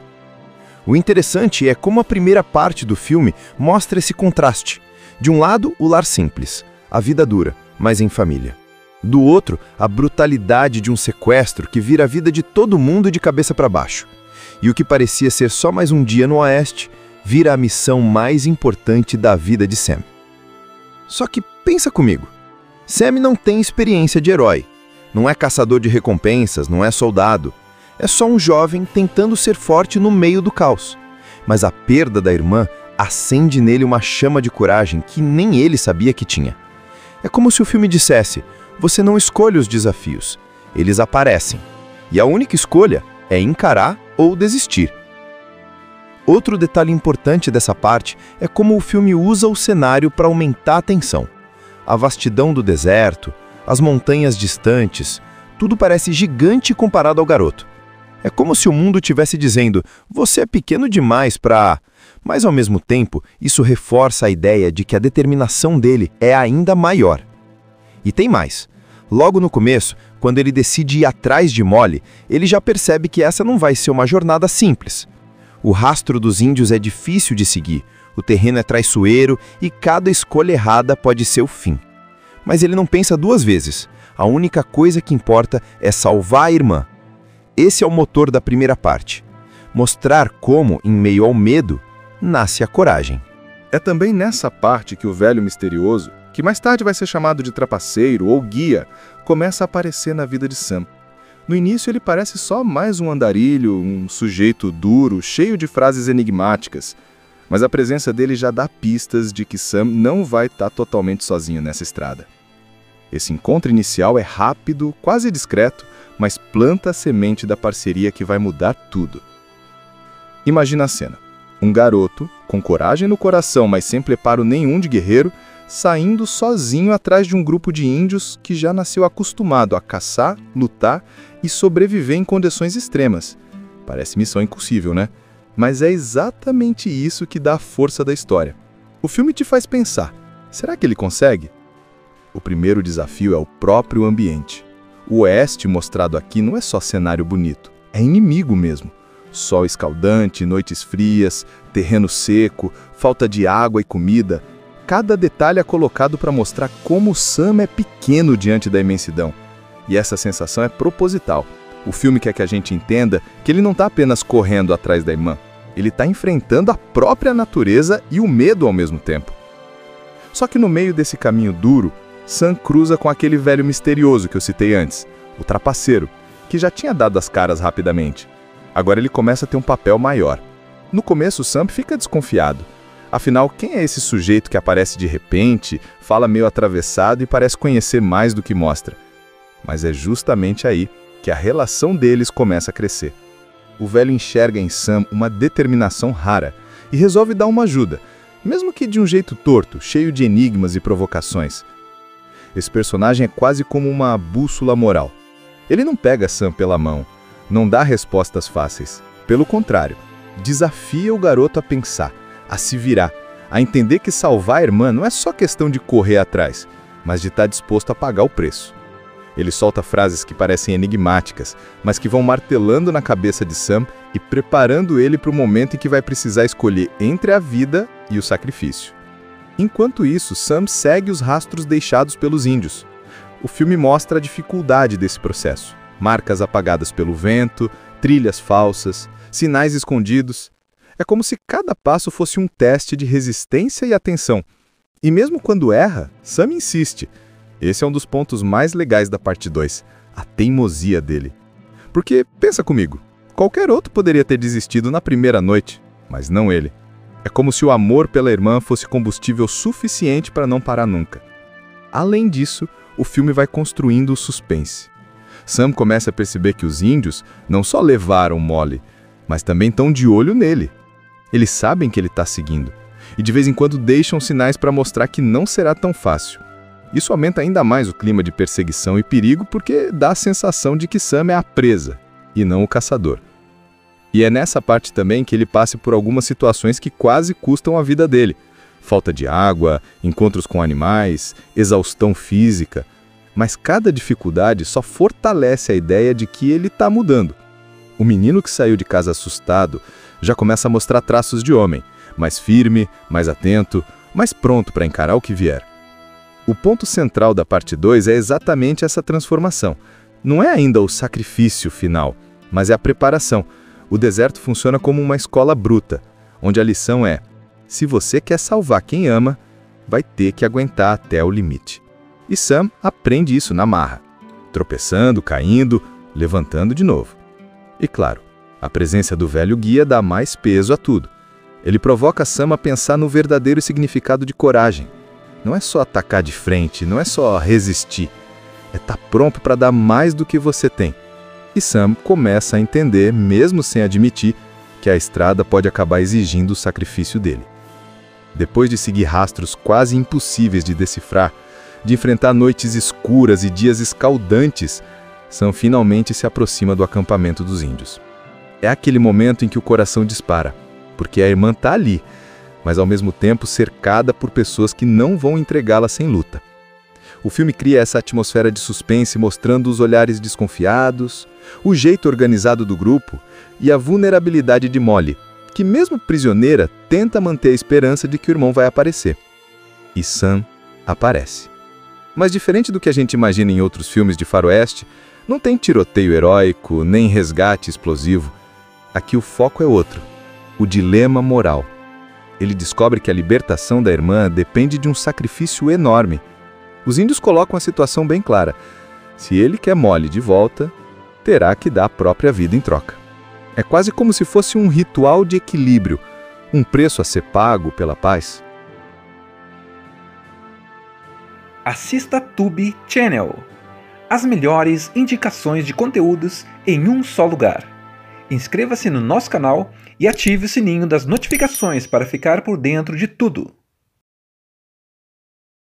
O interessante é como a primeira parte do filme mostra esse contraste. De um lado, o lar simples, a vida dura, mas em família. Do outro, a brutalidade de um sequestro que vira a vida de todo mundo de cabeça para baixo. E o que parecia ser só mais um dia no Oeste, vira a missão mais importante da vida de Sam. Só que pensa comigo. Sam não tem experiência de herói. Não é caçador de recompensas, não é soldado. É só um jovem tentando ser forte no meio do caos. Mas a perda da irmã acende nele uma chama de coragem que nem ele sabia que tinha. É como se o filme dissesse: você não escolhe os desafios, eles aparecem. E a única escolha é encarar ou desistir. Outro detalhe importante dessa parte é como o filme usa o cenário para aumentar a tensão. A vastidão do deserto, as montanhas distantes, tudo parece gigante comparado ao garoto. É como se o mundo estivesse dizendo: você é pequeno demais para... Mas ao mesmo tempo, isso reforça a ideia de que a determinação dele é ainda maior. E tem mais. Logo no começo, quando ele decide ir atrás de Molly, ele já percebe que essa não vai ser uma jornada simples. O rastro dos índios é difícil de seguir, o terreno é traiçoeiro e cada escolha errada pode ser o fim. Mas ele não pensa duas vezes. A única coisa que importa é salvar a irmã. Esse é o motor da primeira parte. Mostrar como, em meio ao medo, nasce a coragem. É também nessa parte que o velho misterioso, que mais tarde vai ser chamado de trapaceiro ou guia, começa a aparecer na vida de Sam. No início ele parece só mais um andarilho, um sujeito duro, cheio de frases enigmáticas, mas a presença dele já dá pistas de que Sam não vai estar totalmente sozinho nessa estrada. Esse encontro inicial é rápido, quase discreto, mas planta a semente da parceria que vai mudar tudo. Imagina a cena. Um garoto, com coragem no coração, mas sem preparo nenhum de guerreiro, saindo sozinho atrás de um grupo de índios que já nasceu acostumado a caçar, lutar e sobreviver em condições extremas. Parece missão impossível, né? Mas é exatamente isso que dá a força da história. O filme te faz pensar, será que ele consegue? O primeiro desafio é o próprio ambiente. O oeste mostrado aqui não é só cenário bonito, é inimigo mesmo. Sol escaldante, noites frias, terreno seco, falta de água e comida. Cada detalhe é colocado para mostrar como Sam é pequeno diante da imensidão. E essa sensação é proposital. O filme quer que a gente entenda que ele não está apenas correndo atrás da irmã. Ele está enfrentando a própria natureza e o medo ao mesmo tempo. Só que no meio desse caminho duro, Sam cruza com aquele velho misterioso que eu citei antes, o trapaceiro, que já tinha dado as caras rapidamente. Agora ele começa a ter um papel maior. No começo, Sam fica desconfiado. Afinal, quem é esse sujeito que aparece de repente, fala meio atravessado e parece conhecer mais do que mostra? Mas é justamente aí que a relação deles começa a crescer. O velho enxerga em Sam uma determinação rara e resolve dar uma ajuda, mesmo que de um jeito torto, cheio de enigmas e provocações. Esse personagem é quase como uma bússola moral. Ele não pega Sam pela mão, não dá respostas fáceis. Pelo contrário, desafia o garoto a pensar, a se virar, a entender que salvar a irmã não é só questão de correr atrás, mas de estar disposto a pagar o preço. Ele solta frases que parecem enigmáticas, mas que vão martelando na cabeça de Sam e preparando ele para o momento em que vai precisar escolher entre a vida e o sacrifício. Enquanto isso, Sam segue os rastros deixados pelos índios. O filme mostra a dificuldade desse processo. Marcas apagadas pelo vento, trilhas falsas, sinais escondidos. É como se cada passo fosse um teste de resistência e atenção. E mesmo quando erra, Sam insiste. Esse é um dos pontos mais legais da parte 2, a teimosia dele. Porque, pensa comigo, qualquer outro poderia ter desistido na primeira noite, mas não ele. É como se o amor pela irmã fosse combustível suficiente para não parar nunca. Além disso, o filme vai construindo o suspense. Sam começa a perceber que os índios não só levaram mole, mas também estão de olho nele. Eles sabem que ele está seguindo, e de vez em quando deixam sinais para mostrar que não será tão fácil. Isso aumenta ainda mais o clima de perseguição e perigo porque dá a sensação de que Sam é a presa, e não o caçador. E é nessa parte também que ele passa por algumas situações que quase custam a vida dele. Falta de água, encontros com animais, exaustão física. Mas cada dificuldade só fortalece a ideia de que ele está mudando. O menino que saiu de casa assustado já começa a mostrar traços de homem, mais firme, mais atento, mais pronto para encarar o que vier. O ponto central da parte 2 é exatamente essa transformação. Não é ainda o sacrifício final, mas é a preparação. O deserto funciona como uma escola bruta, onde a lição é: se você quer salvar quem ama, vai ter que aguentar até o limite. E Sam aprende isso na marra, tropeçando, caindo, levantando de novo. E claro, a presença do velho guia dá mais peso a tudo. Ele provoca Sam a pensar no verdadeiro significado de coragem. Não é só atacar de frente, não é só resistir. É estar pronto para dar mais do que você tem. E Sam começa a entender, mesmo sem admitir, que a estrada pode acabar exigindo o sacrifício dele. Depois de seguir rastros quase impossíveis de decifrar, de enfrentar noites escuras e dias escaldantes, Sam finalmente se aproxima do acampamento dos índios. É aquele momento em que o coração dispara, porque a irmã está ali, mas ao mesmo tempo cercada por pessoas que não vão entregá-la sem luta. O filme cria essa atmosfera de suspense mostrando os olhares desconfiados, o jeito organizado do grupo e a vulnerabilidade de Molly, que mesmo prisioneira tenta manter a esperança de que o irmão vai aparecer. E Sam aparece. Mas diferente do que a gente imagina em outros filmes de faroeste, não tem tiroteio heróico, nem resgate explosivo. Aqui o foco é outro, o dilema moral. ele descobre que a libertação da irmã depende de um sacrifício enorme. Os índios colocam a situação bem clara. Se ele quer Molly de volta, terá que dar a própria vida em troca. É quase como se fosse um ritual de equilíbrio, um preço a ser pago pela paz. Assista Tube Channel. As melhores indicações de conteúdos em um só lugar. Inscreva-se no nosso canal e ative o sininho das notificações para ficar por dentro de tudo.